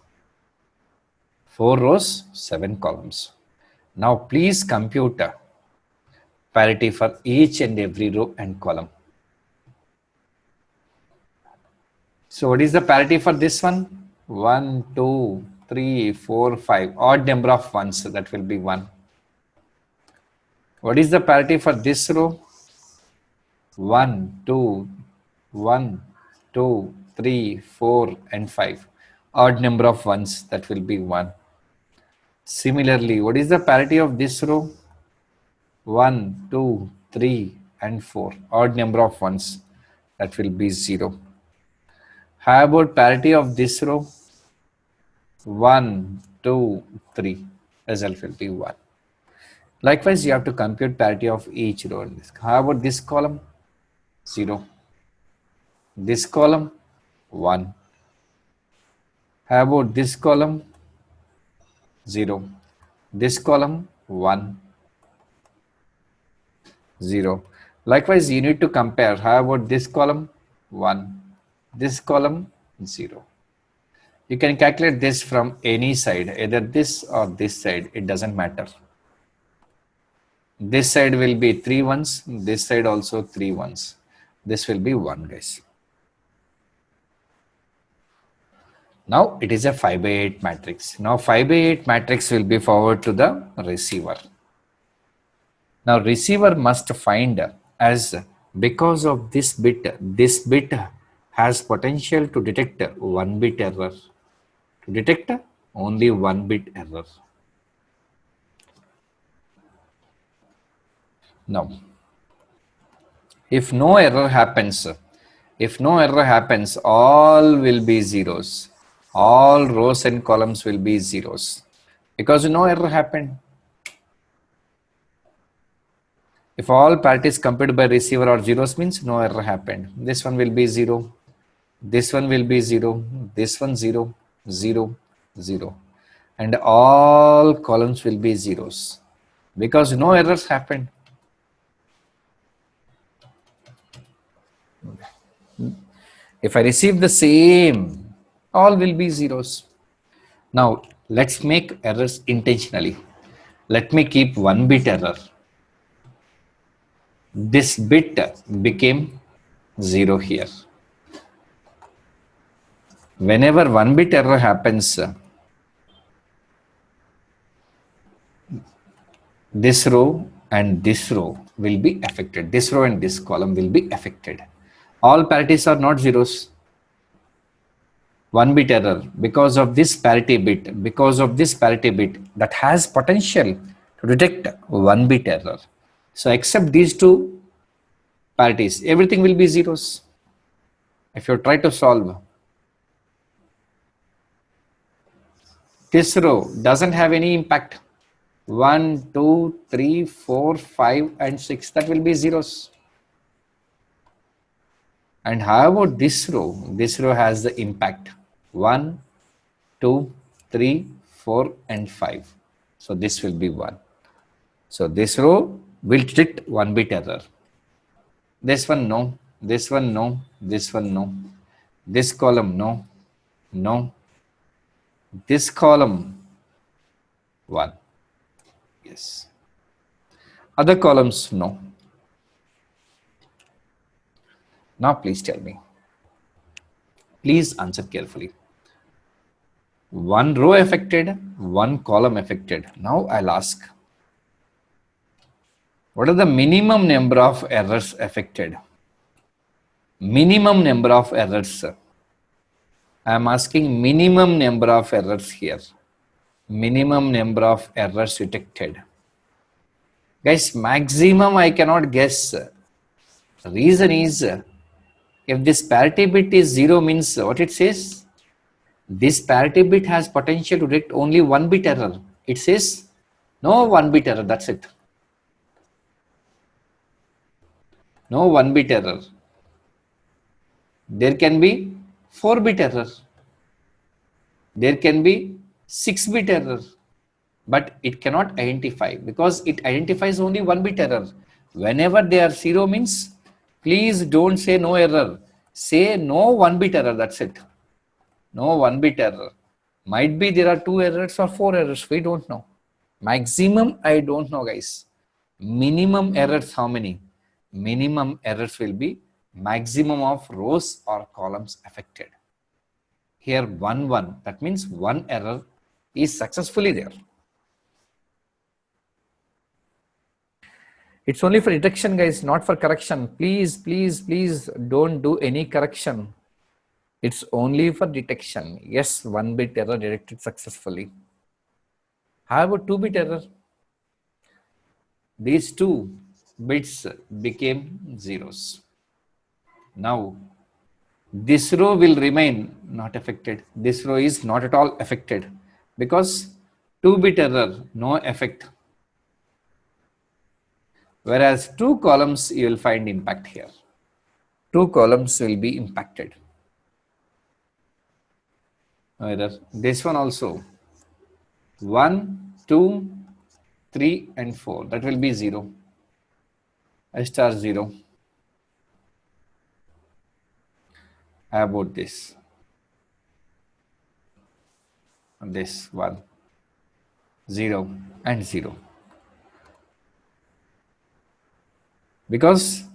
4 rows, 7 columns. Now please compute parity for each and every row and column. So what is the parity for this one? 1, 2, 3, 4, 5. Odd number of ones, so that will be 1. What is the parity for this row? 1, 2, 1, 2, 3, 4 and 5. Odd number of ones, that will be 1. Similarly, what is the parity of this row? 1, 2, 3 and 4. Odd number of ones, that will be 0. How about parity of this row? 1, 2, 3. Result will be 1. Likewise, you have to compute parity of each row in this. How about this column? 0. This column? 1. How about this column? 0. This column? 1. 0. Likewise, you need to compare. How about this column? 1. This column? 0. You can calculate this from any side, either this or this side. It doesn't matter. This side will be 3 ones. This side also 3 ones. This will be 1, guys. Now it is a 5 by 8 matrix. Now 5 by 8 matrix will be forwarded to the receiver. Now receiver must find as because of this bit has potential to detect 1 bit error. to detect only 1-bit error. Now, if no error happens, all will be zeros. All rows and columns will be zeros because no error happened. If all parties computed by receiver are zeros means no error happened. This one will be 0. This one will be 0. This one 0, 0, 0. And all columns will be zeros because no errors happened. If I receive the same, all will be zeros. Now, let's make errors intentionally. Let me keep 1-bit error. This bit became 0 here. Whenever 1-bit error happens, this row and this row will be affected. This row and this column will be affected. All parities are not zeros. 1-bit error because of this parity bit, that has potential to detect 1-bit error. So except these two parities, everything will be zeros. If you try to solve, this row doesn't have any impact. 1, 2, 3, 4, 5 and 6, that will be zeros. And how about this row? This row has the impact. 1, 2, 3, 4 and 5. So this will be 1. So this row will detect 1-bit error. This one no, this one no, this one no. This column no, no. This column 1. Yes. Other columns no. Now please tell me. Please answer carefully. 1 row affected, 1 column affected. Now I'll ask, what are the minimum number of errors affected? Minimum number of errors. I am asking minimum number of errors here. Minimum number of errors detected. Guys, maximum I cannot guess. Reason is, if this parity bit is 0 means what it says? This parity bit has potential to detect only 1-bit error. It says no 1-bit error, that's it. No 1-bit error. There can be 4-bit error. There can be 6-bit error. But it cannot identify because it identifies only 1-bit error. Whenever they are 0 means, please don't say no error. Say no 1-bit error, that's it. No 1-bit error. Might be there are 2 errors or 4 errors, we don't know. Maximum, I don't know, guys. Minimum errors, how many? Minimum errors will be maximum of rows or columns affected. Here 1, 1, that means 1 error is successfully there. It's only for detection, guys, not for correction. Please, please, please don't do any correction. It's only for detection. Yes, 1-bit error detected successfully. How about 2-bit error? These 2 bits became zeros. Now, this row will remain not affected. This row is not at all affected because 2-bit error, no effect. Whereas 2 columns, you will find impact here. 2 columns will be impacted. This one also. 1, 2, 3 and 4. That will be 0. I star 0. How about this? This 1, 0 and 0. Because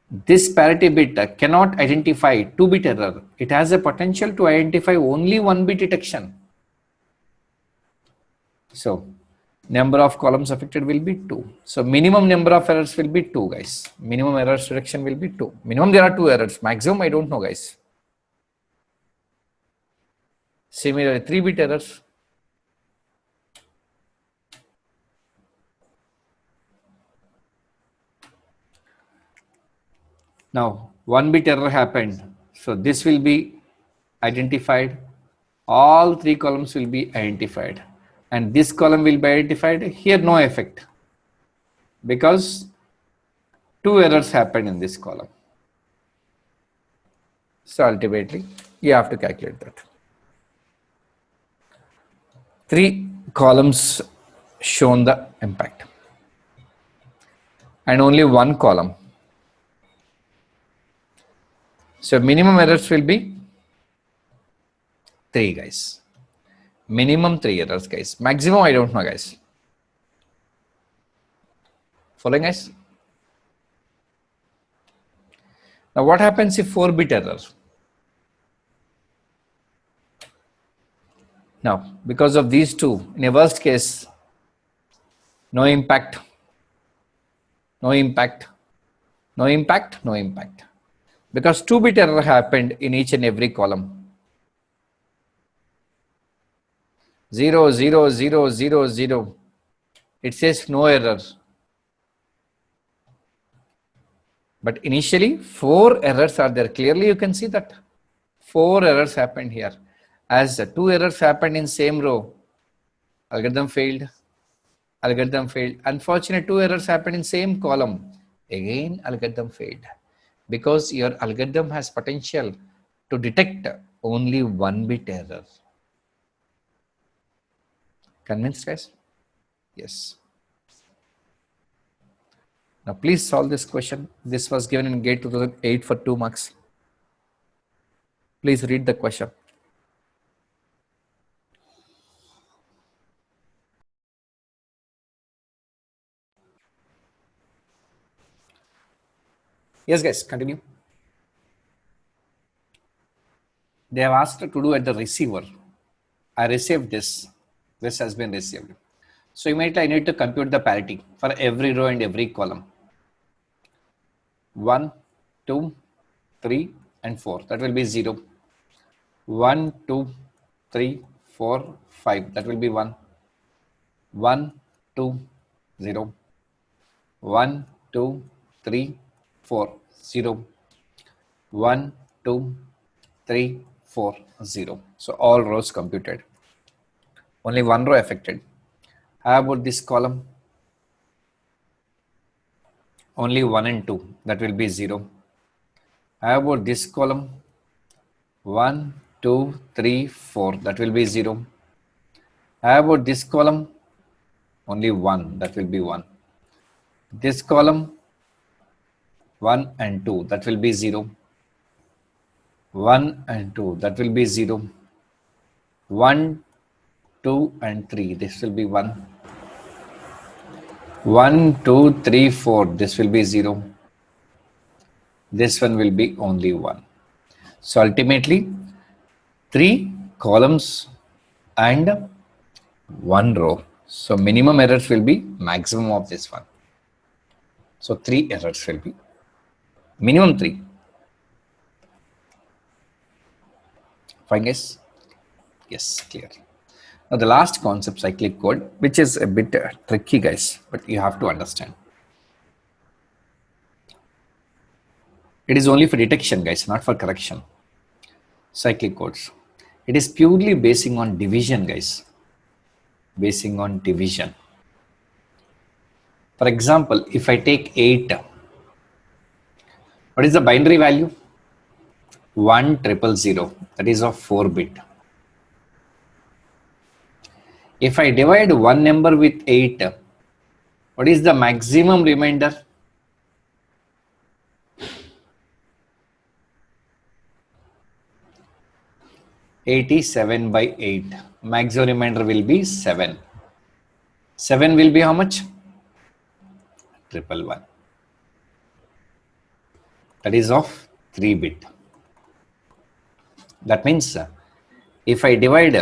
this parity bit cannot identify 2-bit error. It has a potential to identify only 1-bit detection. So, number of columns affected will be 2. So, minimum number of errors will be 2, guys. Minimum errors detection will be 2. Minimum there are 2 errors. Maximum I don't know, guys. Similarly, 3-bit errors. Now, 1-bit error happened. So this will be identified. All 3 columns will be identified. And this column will be identified. Here, no effect. Because 2 errors happened in this column. So ultimately, you have to calculate that. 3 columns shown the impact. And only 1 column. So minimum errors will be 3, guys. Minimum 3 errors, guys. Maximum, I don't know, guys. Following, guys? Now, what happens if 4-bit error? Now, because of these two, in a worst case, no impact, no impact, no impact, no impact. Because 2-bit error happened in each and every column. 0, 0, 0, 0, 0. It says no error. But initially, 4 errors are there. Clearly, you can see that 4 errors happened here. As 2 errors happened in same row, algorithm failed. Algorithm failed. Unfortunately, 2 errors happened in same column. Again, algorithm failed. Because your algorithm has potential to detect only 1-bit error. Convinced, guys? Yes. Now, please solve this question. This was given in GATE 2008 for 2 marks. Please read the question. Yes, guys, continue. They have asked to do at the receiver. I received this. This has been received. So immediately I need to compute the parity for every row and every column. 1, 2, 3, and 4. That will be 0. 1, 2, 3, 4, 5. That will be 1. 1, 2, 0. 1, 2, 3, 4, 0. 1, 2, 3, 4, 0. So all rows computed. Only 1 row affected. How about this column? Only 1 and 2. That will be 0. How about this column? 1, 2, 3, 4. That will be 0. How about this column? Only 1. That will be 1. This column? 1 and 2. That will be 0. 1 and 2. That will be 0. 1, 2 and 3. This will be 1. 1, 2, 3, 4. This will be 0. This one will be only 1. So ultimately, 3 columns and 1 row. So minimum errors will be maximum of this one. So 3 errors will be minimum 3. Fine, guys? Yes, clear. Now the last concept, cyclic code, which is a bit tricky, guys, but you have to understand. It is only for detection, guys, not for correction. Cyclic codes. It is purely basing on division, guys. Basing on division. For example, if I take 8, what is the binary value? 1000. That is of 4-bit. If I divide one number with 8, what is the maximum remainder? (87/8). Maximum remainder will be 7. 7 will be how much? 111. That is of 3-bit. That means if I divide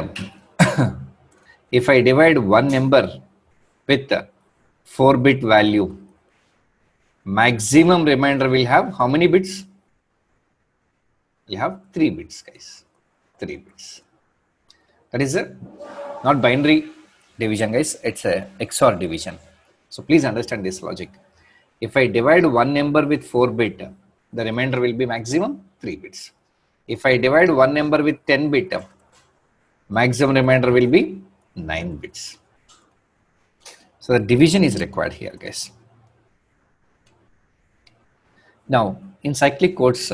if I divide one number with 4-bit value, maximum remainder will have how many bits? You have 3 bits, guys. 3 bits. That is a not binary division, guys. It's a XOR division. So please understand this logic. If I divide one number with 4 bit, the remainder will be maximum 3 bits. If I divide one number with 10 bit, maximum remainder will be 9 bits. So the division is required here, guys. Now, in cyclic codes,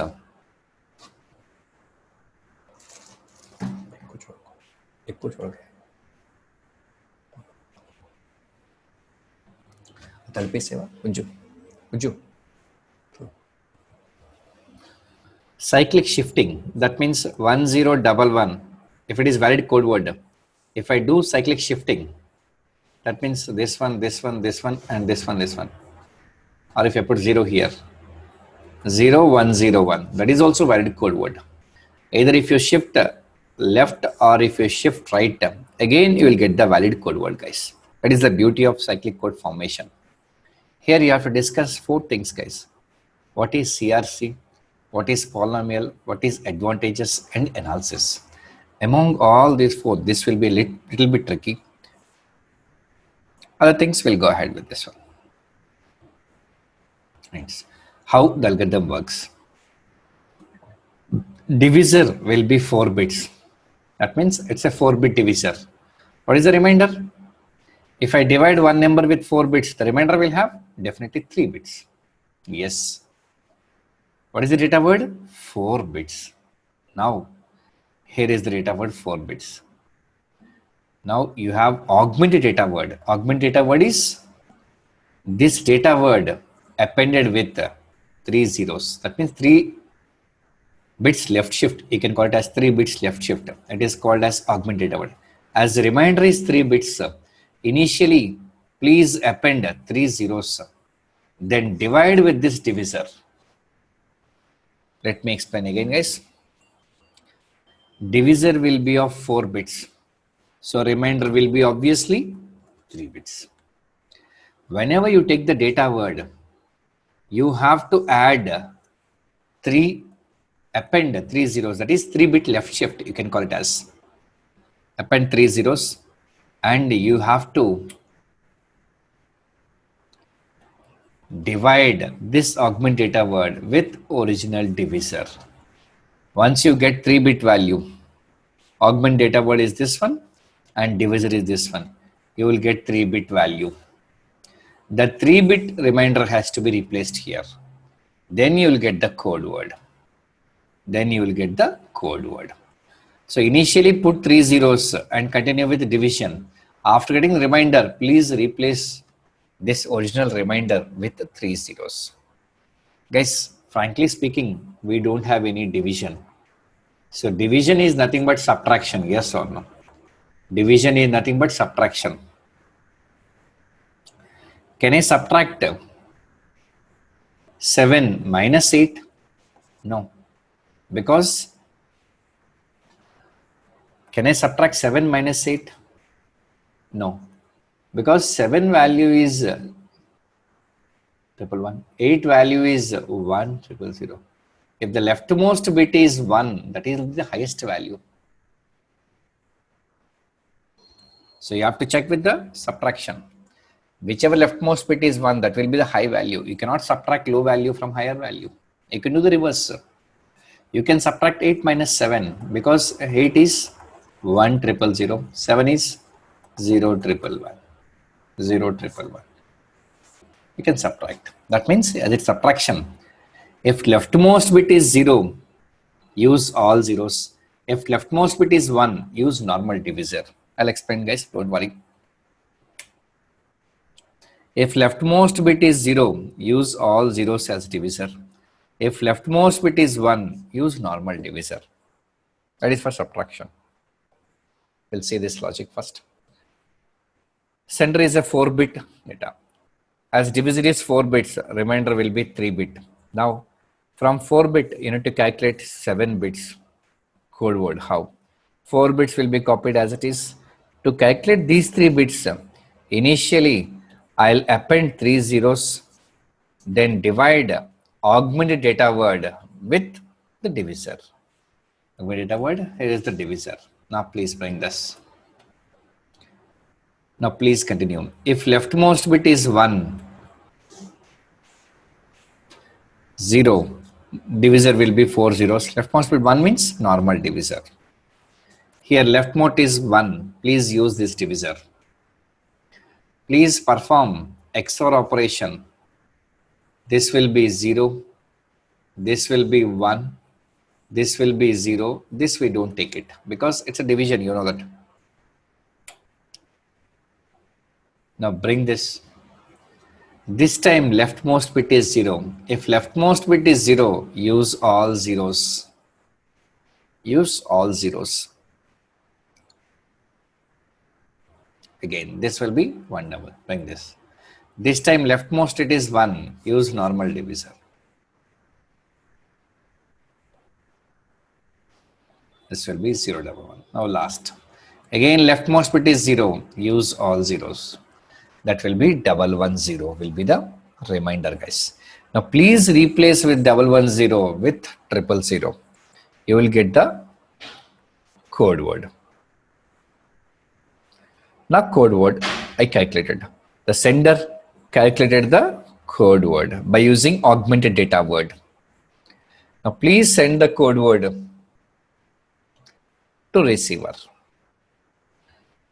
cyclic shifting, that means 1011. If it is valid code word, if I do cyclic shifting, that means this one, this one, this one, and this one, this one. Or if I put 0 here, 0101, that is also valid code word. Either if you shift left or if you shift right, again you will get the valid code word, guys. That is the beauty of cyclic code formation. Here you have to discuss 4 things, guys. What is CRC? What is polynomial? What is advantages and analysis? Among all these 4, this will be a little bit tricky. Other things will go ahead with this one. Right. How the algorithm works. Divisor will be 4 bits. That means it's a 4-bit divisor. What is the remainder? If I divide one number with 4 bits, the remainder will have definitely 3 bits. Yes. What is the data word? 4 bits. Now, here is the data word 4 bits. Now you have augmented data word. Augmented data word is this data word appended with 3 zeros. That means 3 bits left shift. You can call it as 3 bits left shift. It is called as augmented data word. As the remainder is 3 bits, initially please append 3 zeros. Then divide with this divisor. Let me explain again, guys. Divisor will be of 4 bits. So remainder will be obviously 3 bits. Whenever you take the data word, you have to add append 3 zeros. That is 3-bit left shift. You can call it as append 3 zeros, and you have to divide this augment data word with original divisor. Once you get 3-bit value, augment data word is this one and divisor is this one. You will get 3-bit value. The 3-bit remainder has to be replaced here. Then you will get the code word. So initially put 3 zeros and continue with division. After getting the remainder, please replace this original remainder with 3 zeros. Guys, frankly speaking, we don't have any division. So division is nothing but subtraction, yes or no? Division is nothing but subtraction. Can I subtract 7 minus 8? No. Because can I subtract 7 minus 8? No. Because 7 value is 111. 8 value is 1000. If the leftmost bit is 1, that is the highest value. So you have to check with the subtraction. Whichever leftmost bit is 1, that will be the high value. You cannot subtract low value from higher value. You can do the reverse. You can subtract 8 minus 7 because 8 is 1000. 7 is 0111. You can subtract. That means as it's subtraction. If leftmost bit is 0, use all zeros. If leftmost bit is 1, use normal divisor. I'll explain, guys, don't worry. If leftmost bit is 0, use all zeros as divisor. If leftmost bit is 1, use normal divisor. That is for subtraction. We'll see this logic first. Sender is a 4-bit data. As divisor is 4 bits, remainder will be 3-bit. Now, from 4-bit, you need to calculate 7 bits code word. How? 4 bits will be copied as it is. To calculate these 3 bits, initially, I'll append 3 zeros, then divide augmented data word with the divisor. Augmented data word, here is the divisor. Now please bring this. Now please continue. If leftmost bit is 1, 0, divisor will be 4 zeros. Leftmost bit 1 means normal divisor. Here leftmost is 1. Please use this divisor. Please perform XOR operation. This will be 0. This will be 1. This will be 0. This we don't take it because it's a division, you know that. Now bring this. This time leftmost bit is 0. If leftmost bit is 0, use all zeros. Use all zeros. Again, this will be 1 number. Bring this. This time leftmost it is 1. Use normal divisor. This will be 0 double 1. Now last. Again leftmost bit is 0. Use all zeros. That will be double 1 0 will be the remainder, guys. Now please replace with double 1 0 with 000. You will get the code word. Now code word I calculated. The sender calculated the code word by using augmented data word. Now please send the code word to receiver.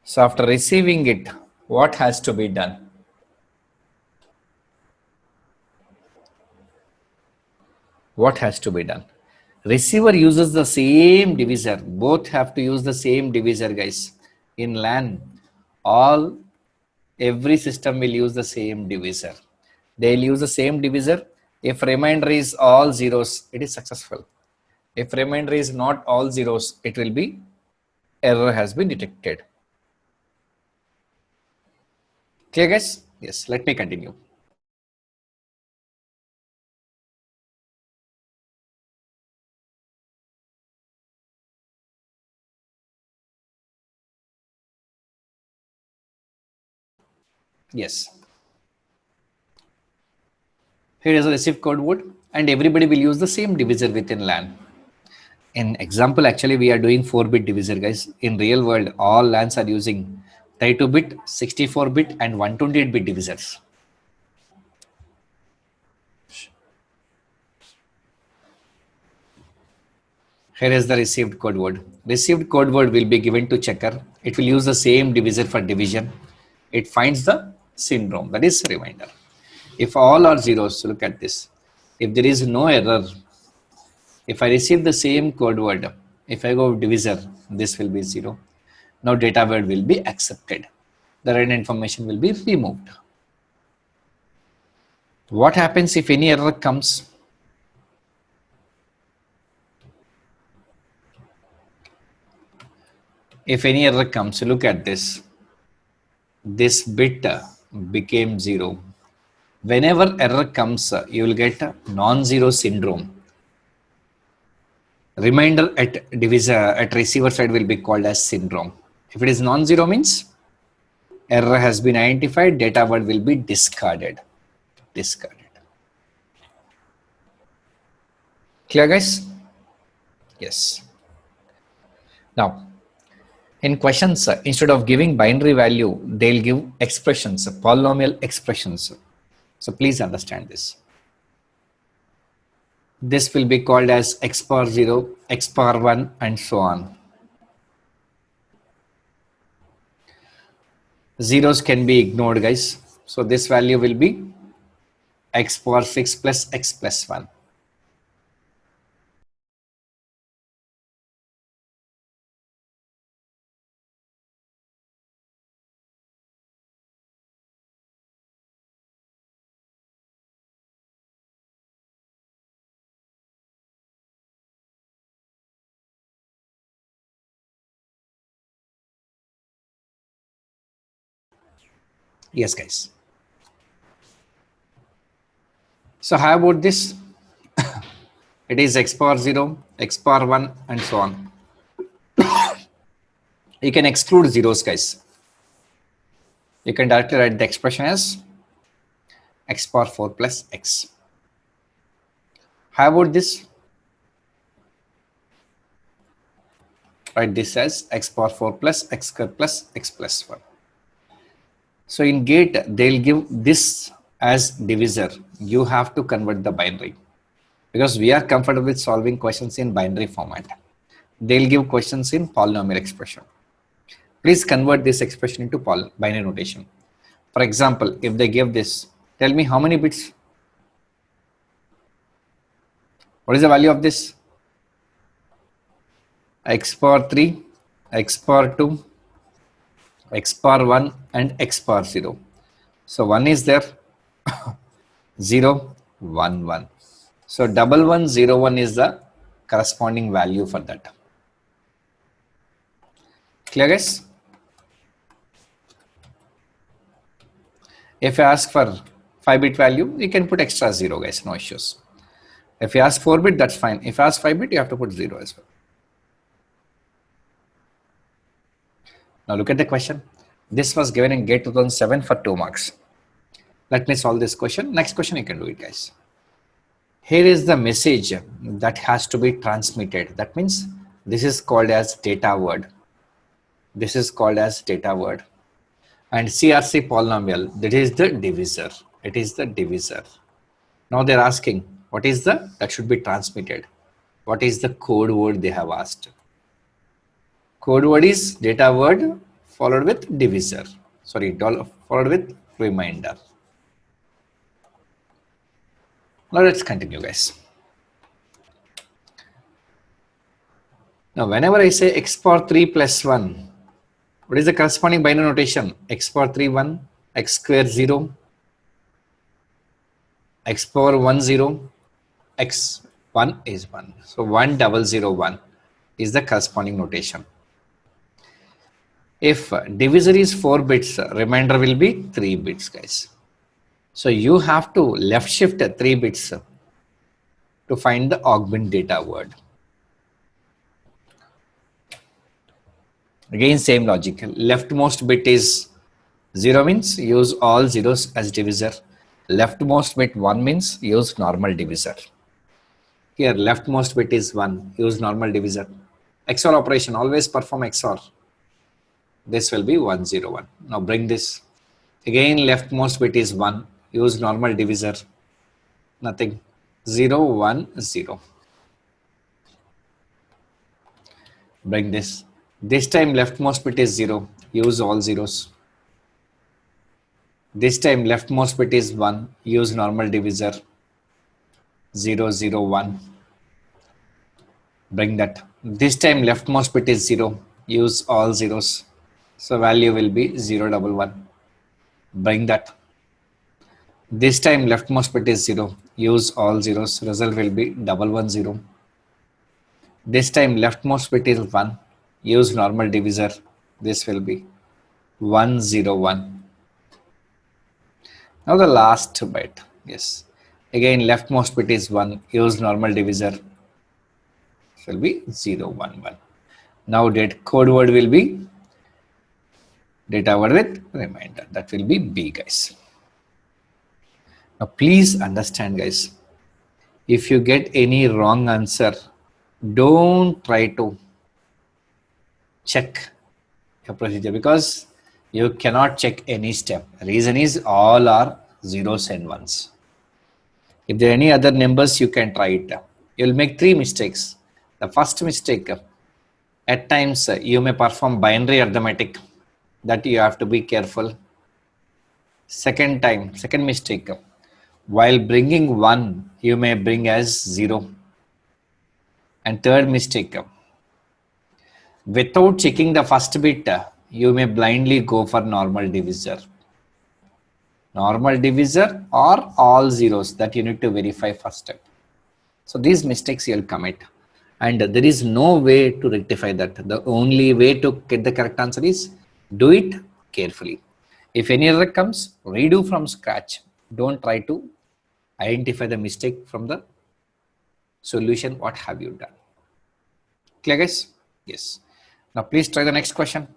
So after receiving it, what has to be done? What has to be done? Receiver uses the same divisor. Both have to use the same divisor, guys. In LAN, every system will use the same divisor. They'll use the same divisor. If remainder is all zeros, it is successful. If remainder is not all zeros, it will be error has been detected. Clear, guys? Yes, let me continue. Yes. Here is a received code word and everybody will use the same divisor within LAN. In example, actually, we are doing 4-bit divisor, guys. In real world, all LANs are using 32-bit, 64-bit and 128-bit divisors. Here is the received code word. Received code word will be given to checker. It will use the same divisor for division. It finds the syndrome, that is remainder. If all are zeros, look at this. If there is no error, if I receive the same code word, if I go divisor, this will be 0. Now data word will be accepted. The random information will be removed. What happens if any error comes? If any error comes, look at this. This bit became 0. Whenever error comes, you will get a non-zero syndrome. Remainder at divisor at receiver side will be called as syndrome. If it is non-zero means error has been identified, data word will be discarded. Discarded. Clear, guys? Yes. Now, in questions, instead of giving binary value, they'll give expressions, polynomial expressions. So please understand this. This will be called as x power 0, x power 1 and so on. Zeros can be ignored, guys. So this value will be x power 6 plus x plus 1. Yes, guys. So how about this? It is x power 0, x power 1 and so on. You can exclude zeros, guys. You can directly write the expression as x power 4 plus x. How about this? Write this as x power 4 plus x square plus x plus 1. So in GATE, they'll give this as divisor. You have to convert the binary because we are comfortable with solving questions in binary format. They'll give questions in polynomial expression. Please convert this expression into binary notation. For example, if they give this, tell me how many bits? What is the value of this? X power 3, x power 2, x power 1 and x power 0. So 1 is there, 0, 1, 1. So 1101 is the corresponding value for that. Clear guys? If I ask for 5-bit value, you can put extra 0 guys, no issues. If you ask 4-bit, that's fine. If you ask 5-bit, you have to put 0 as well. Now look at the question. This was given in GATE 2007 for 2 marks. Let me solve this question. Next question you can do it guys. Here is the message that has to be transmitted. That means this is called as data word. This is called as data word. And CRC polynomial, that is the divisor. It is the divisor. Now they're asking, what is that should be transmitted? What is the code word they have asked? Code word is data word followed with divisor. Sorry, followed with reminder. Now let's continue guys. Now whenever I say x power 3 plus 1, what is the corresponding binary notation? X power 3 1, x square 0, x power 1 0, x 1 is 1. So 1001 is the corresponding notation. If divisor is 4 bits, remainder will be 3 bits guys. So you have to left shift 3 bits to find the augment data word. Again same logic. Leftmost bit is 0 means use all zeros as divisor. Leftmost bit 1 means use normal divisor. Here leftmost bit is 1, use normal divisor. XOR operation, always perform XOR. This will be 101. Now bring this. Again leftmost bit is 1, use normal divisor. Nothing. 0 1 0. Bring this. This time leftmost bit is 0, use all zeros. This time leftmost bit is 1, use normal divisor. 0 0 1. Bring that. This time leftmost bit is 0, use all zeros. So value will be 0 1 1. Bring that. This time leftmost bit is 0, use all zeros. Result will be 1 1 0. This time leftmost bit is 1, use normal divisor. This will be 1 0 1. Now the last bit. Yes. Again leftmost bit is 1, use normal divisor. This will be 0 1 1. Now that code word will be data word with reminder. That will be B guys. Now please understand guys, if you get any wrong answer, don't try to check your procedure because you cannot check any step. Reason is all are zeros and ones. If there are any other numbers, you can try it. You'll make 3 mistakes. The first mistake, at times you may perform binary arithmetic, that you have to be careful. Second mistake, while bringing 1, you may bring as 0. And third mistake, without checking the first bit, you may blindly go for normal divisor. Normal divisor or all zeros, that you need to verify first step. So these mistakes you'll commit. And there is no way to rectify that. The only way to get the correct answer is do it carefully. If any error comes, redo from scratch. Don't try to identify the mistake from the solution. What have you done? Clear guys? Yes. Now please try the next question.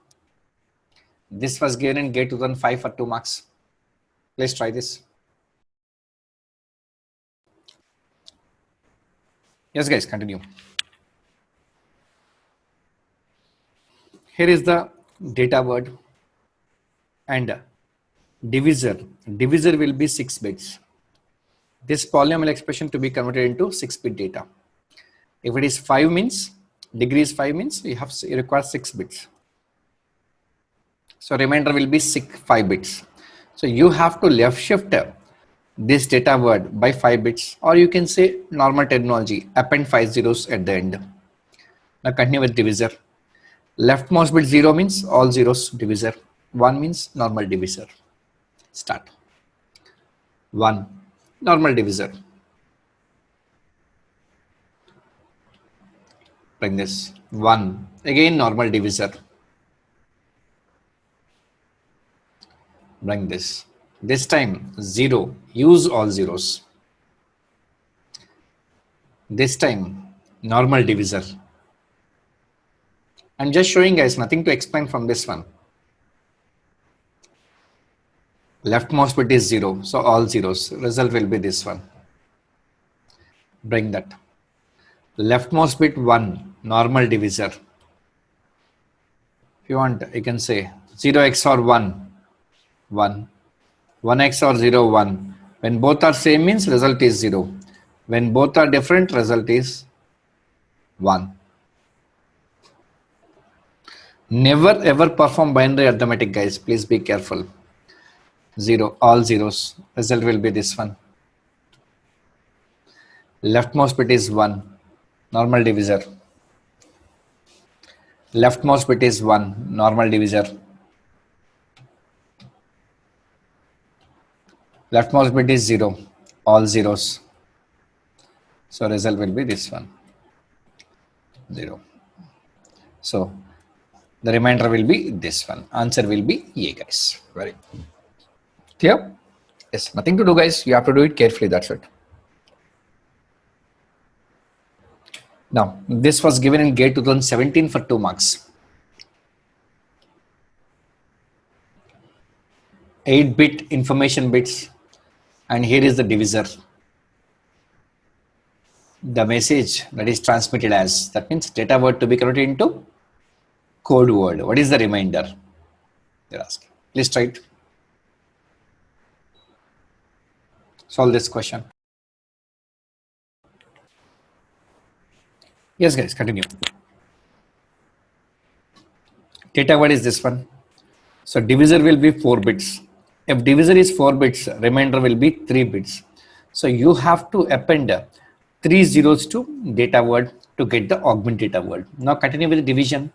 This was given in GATE 2005 for 2 marks. Please try this. Yes guys, continue. Here is the data word and divisor. Divisor will be 6 bits. This polynomial expression to be converted into 6-bit data. If it is 5 means, degree is 5 means you require 6 bits. So remainder will be 5 bits. So you have to left shift this data word by 5 bits, or you can say normal terminology, append 5 zeros at the end. Now continue with divisor. Leftmost bit 0 means all zeros divisor. 1 means normal divisor. Start. 1 normal divisor. Bring this 1 again normal divisor. Bring this time 0, use all zeros. This time normal divisor. I'm just showing guys, nothing to explain from this one. Leftmost bit is 0, so all zeros. Result will be this one. Bring that. Leftmost bit 1, normal divisor. If you want, you can say 0 XOR 1, 1. 1 XOR 0, 1. When both are same means result is 0. When both are different, result is 1. Never ever perform binary arithmetic guys. Please be careful. 0, all zeros. Result will be this one. Leftmost bit is 1, normal divisor. Leftmost bit is 1, normal divisor. Leftmost bit is 0, all zeros. So result will be this one, 0. So the remainder will be this one. Answer will be A guys. Very clear? Yes, nothing to do guys. You have to do it carefully. That's it. Now, this was given in GATE 2017 for 2 marks. 8-bit information bits, and here is the divisor. The message that is transmitted as, that means data word to be converted into code word. What is the remainder? They're asking. Please try it. Solve this question. Yes guys, continue. Data word is this one. So divisor will be 4 bits. If divisor is 4 bits, remainder will be 3 bits. So you have to append 3 zeros to data word to get the augment data word. Now continue with the division.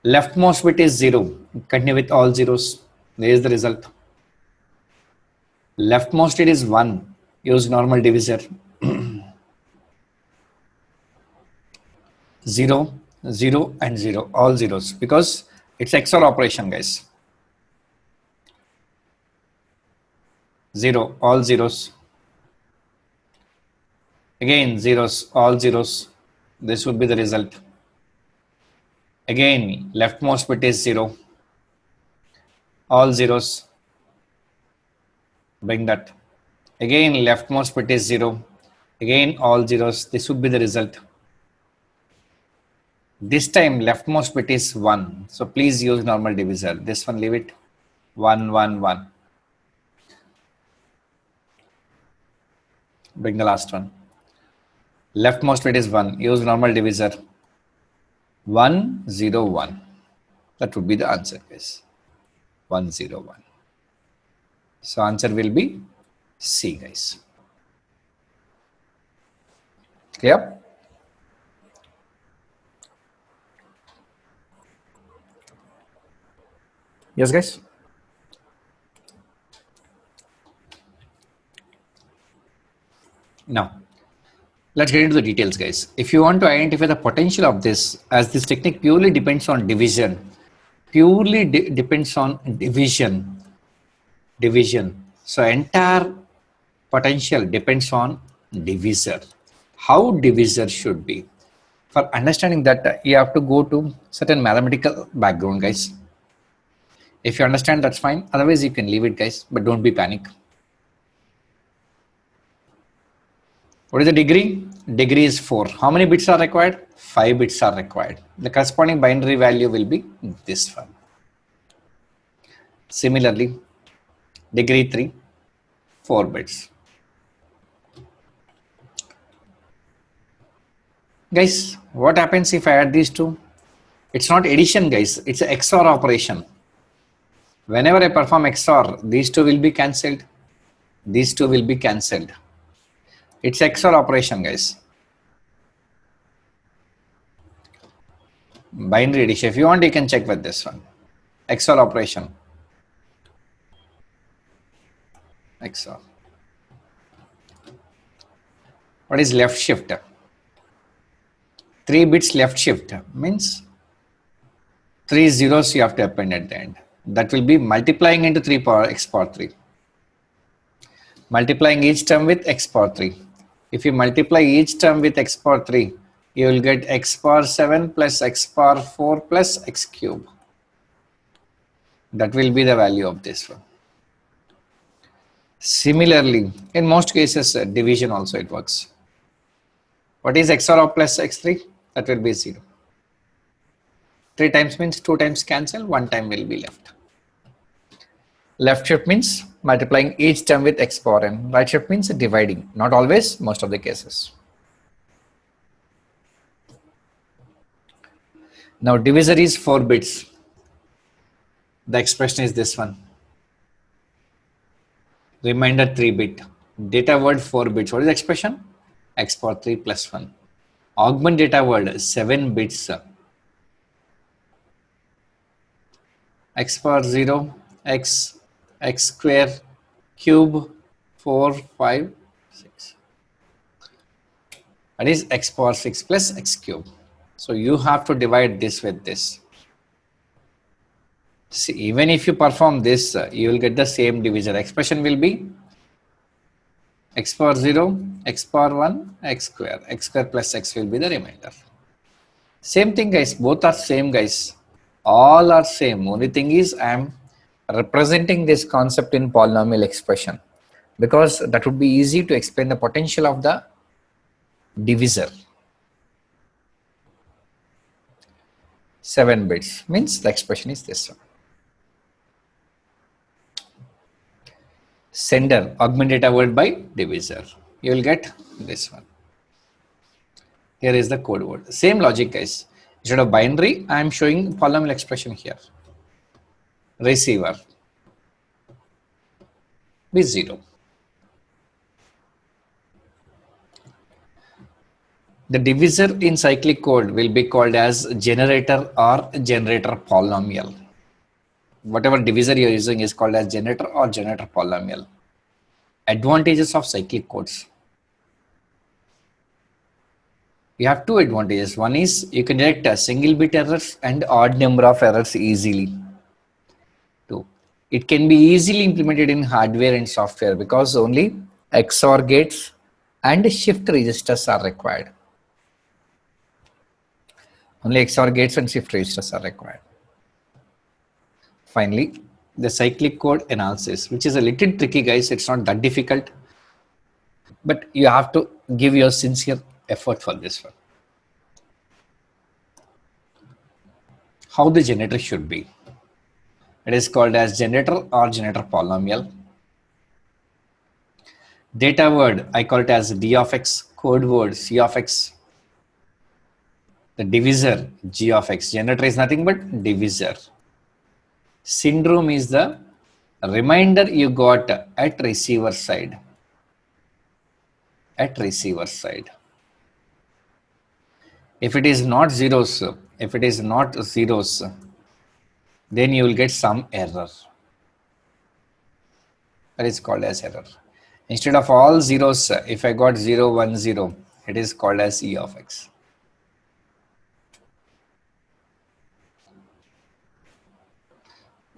Leftmost bit is 0. Continue with all zeros. There is the result. Leftmost it is 1. Use normal divisor. 0, 0 and 0. All zeros. Because it's XOR operation guys. 0. All zeros. Again zeros. All zeros. This would be the result. Again leftmost bit is 0. All zeros. Bring that. Again leftmost bit is 0. Again all zeros. This would be the result. This time leftmost bit is 1. So please use normal divisor. This one leave it. 1, 1, 1. Bring the last one. Leftmost bit is 1. Use normal divisor. 1, 0, 1. That would be the answer guys. 1, 0, 1. So answer will be C guys. Clear? Yes guys. Now let's get into the details guys. If you want to identify the potential of this, as this technique purely depends on division, division. So entire potential depends on divisor. How divisor should be. For understanding that, you have to go to certain mathematical background guys. If you understand, that's fine. Otherwise you can leave it guys, but don't be panic. What is the degree? degree is 4. How many bits are required? 5 bits are required. The corresponding binary value will be this one. Similarly, degree 3, 4 bits. Guys, what happens if I add these two? It's not addition, guys. It's an XOR operation. Whenever I perform XOR, these two will be cancelled. These two will be cancelled. It's XOR operation, guys. Binary addition. If you want, you can check with this one. XOR operation. XOR. What is left shift? 3 bits left shift means 3 zeros you have to append at the end. That will be multiplying into 3 power x power 3. Multiplying each term with x power 3. If you multiply each term with x power 3, you will get x power 7 plus x power 4 plus x cube. That will be the value of this one. Similarly, in most cases, division also it works. What is XOR of plus x3? That will be 0. 3 times means 2 times cancel, 1 time will be left. Left shift means multiplying each term with x power n. Right shift means dividing. Not always, most of the cases. Now divisor is 4 bits. The expression is this one. Remainder 3 bit. Data word 4 bits. What is the expression? X power 3 plus 1. Augment data word 7 bits. X power 0, x square, cube, 4, 5, 6. That is x power 6 plus x cube. So you have to divide this with this. See, even if you perform this, you will get the same divisor. Expression will be x power 0, x power 1, x square plus x will be the remainder. Same thing, guys. Both are same, guys. All are same. Only thing is I am representing this concept in polynomial expression because that would be easy to explain the potential of the divisor. 7 bits means the expression is this one. Sender, augment data word by divisor. You will get this one. Here is the code word. Same logic, guys. Instead of binary, I am showing polynomial expression here. Receiver be 0. The divisor in cyclic code will be called as generator or generator polynomial. Whatever divisor you are using is called as generator or generator polynomial. Advantages of cyclic codes. You have 2 advantages. One is you can detect a single bit errors and odd number of errors easily. 2. It can be easily implemented in hardware and software because only XOR gates and shift registers are required. Only XOR gates and shift registers are required. Finally, the cyclic code analysis, which is a little tricky, guys. It's not that difficult, but you have to give your sincere effort for this one. How the generator should be. It is called as generator or generator polynomial. Data word, I call it as d of x, code word c of x. The divisor g of x. Generator is nothing but divisor. Syndrome is the reminder you got at receiver side. At receiver side. If it is not zeros, then you will get some error. That is called as error. Instead of all zeros, if I got 0, 1, 0, it is called as e of x.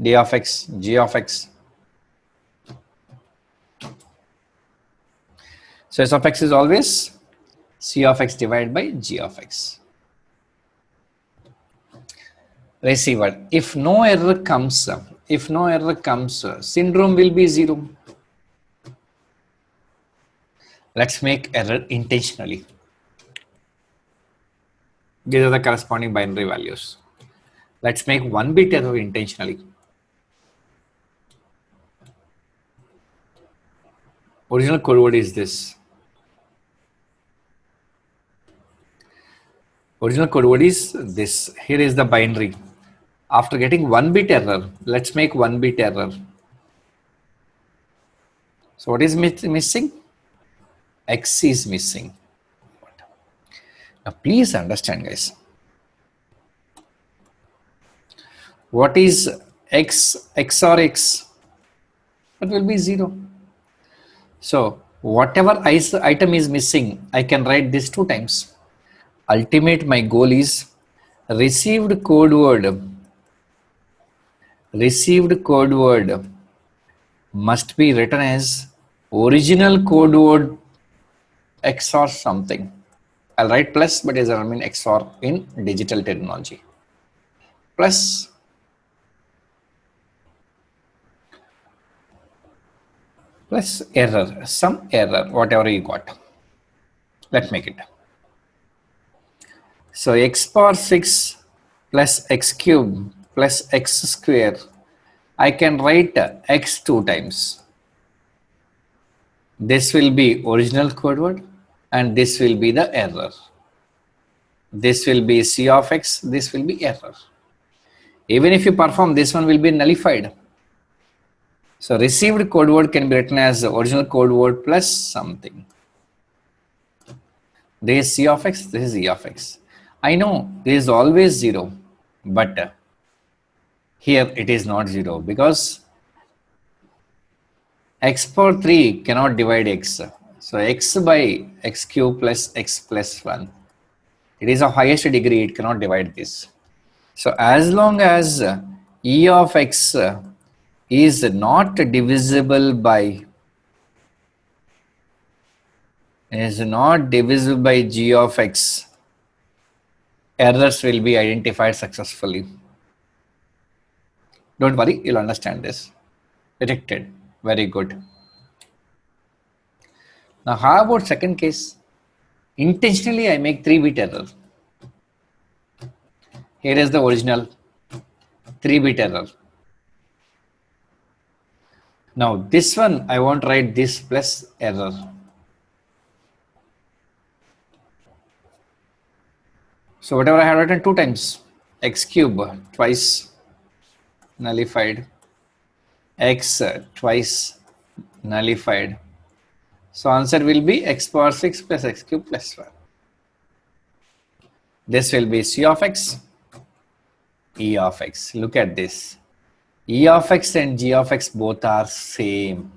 D of x, g of x. So s of x is always c of x divided by g of x. Receiver. If no error comes, syndrome will be 0. Let's make error intentionally. These are the corresponding binary values. Let's make 1 bit error intentionally. Original code word is this. Original code word is this. Here is the binary. After getting 1 bit error, let's make 1 bit error. So what is missing? X is missing. Now please understand, guys. What is X XOR X? It will be 0. So whatever item is missing, I can write this 2 times. Ultimate, my goal is received code word must be written as original code word XOR something. I'll write plus, but it doesn't mean XOR in digital terminology. Plus error, some error, whatever you got. Let's make it. So x power 6 plus x cube plus x square. I can write x 2 times. This will be original code word and this will be the error. This will be C of x, this will be error. Even if you perform, this one will be nullified. So received code word can be written as original code word plus something. This is C of x, this is E of x. I know there is always 0, but here it is not 0 because x power 3 cannot divide x. So x by x cube plus x plus 1. It is of highest degree, it cannot divide this. So as long as E of x is not divisible by g of x, errors will be identified successfully. Don't worry, you'll understand this. Detected. Very good. Now how about second case? Intentionally I make 3-bit error. Here is the original 3-bit error. Now this one I want to write this plus error. So whatever I have written 2 times, x cube twice nullified, x twice nullified. So answer will be x power 6 plus x cube plus 1. This will be C of x, E of x. Look at this. E of x and G of x both are same.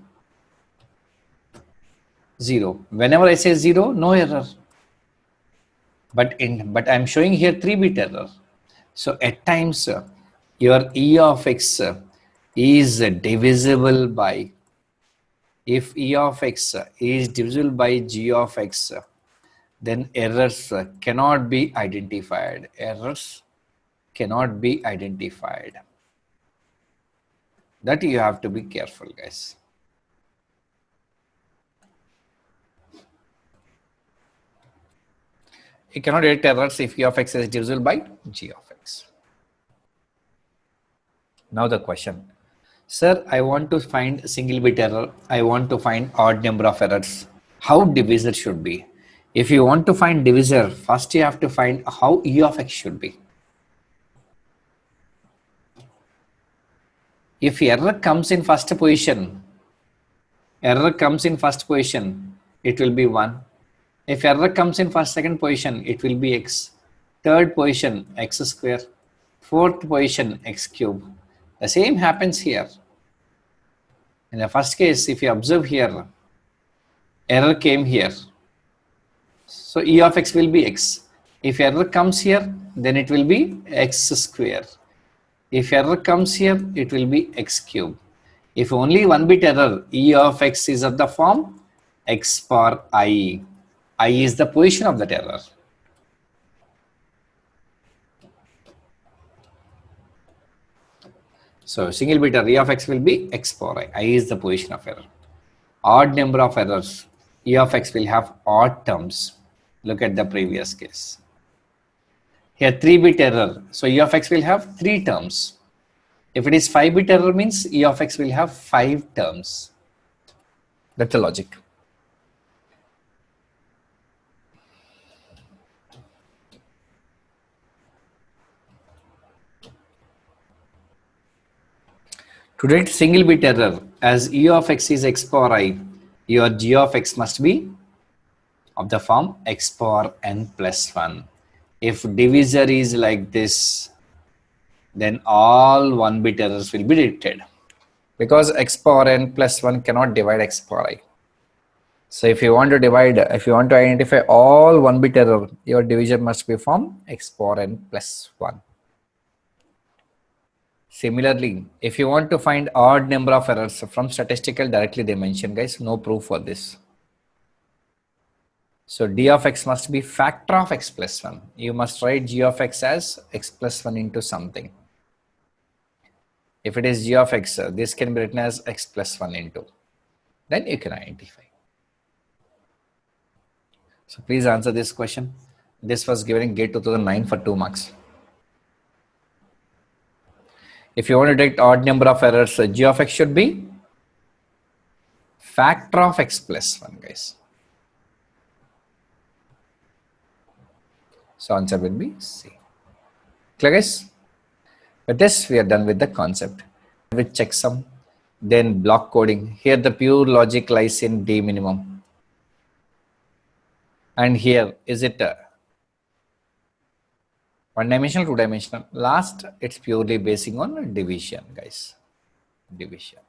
0. Whenever I say 0, no error. But I'm showing here 3-bit error. So at times your E of x is divisible by, if E of x is divisible by G of x, then errors cannot be identified. Errors cannot be identified. That you have to be careful, guys. You cannot detect errors if E of x is divisible by G of x. Now the question. Sir, I want to find single bit error. I want to find odd number of errors. How divisor should be? If you want to find divisor, first you have to find how E of x should be. If error comes in first position, it will be 1. If error comes in second position, it will be x. Third position, x square. Fourth position, x cube. The same happens here. In the first case, if you observe here, error came here. So E of x will be x. If error comes here, then it will be x square. If error comes here, it will be x cube. If only 1-bit error, E of x is of the form x power I. I is the position of that error. So single bit error, E of x will be x power I. I is the position of error. Odd number of errors, E of x will have odd terms. Look at the previous case. Here 3-bit error. So E of x will have 3 terms. If it is 5-bit error means E of x will have 5 terms. That's the logic. To detect single bit error, as E of x is x power I, your G of x must be of the form x power n plus 1. If divisor is like this, then all 1-bit errors will be detected. Because x power n plus 1 cannot divide x power I. So if you want to identify all 1-bit error, your division must be from x power n plus 1. Similarly, if you want to find odd number of errors from statistical, directly they mention, guys, no proof for this. So d of x must be factor of x plus 1. You must write g of x as x plus 1 into something. If it is g of x, this can be written as x plus 1 into. Then you can identify. So please answer this question. This was given in GATE 2009 for 2 marks. If you want to detect odd number of errors, g of x should be factor of x plus 1, guys. So answer will be C. Clear, guys? With this, we are done with the concept. With checksum, then block coding. Here the pure logic lies in D minimum. And here, is it one-dimensional, two-dimensional? Last, it's purely basing on division, guys. Division.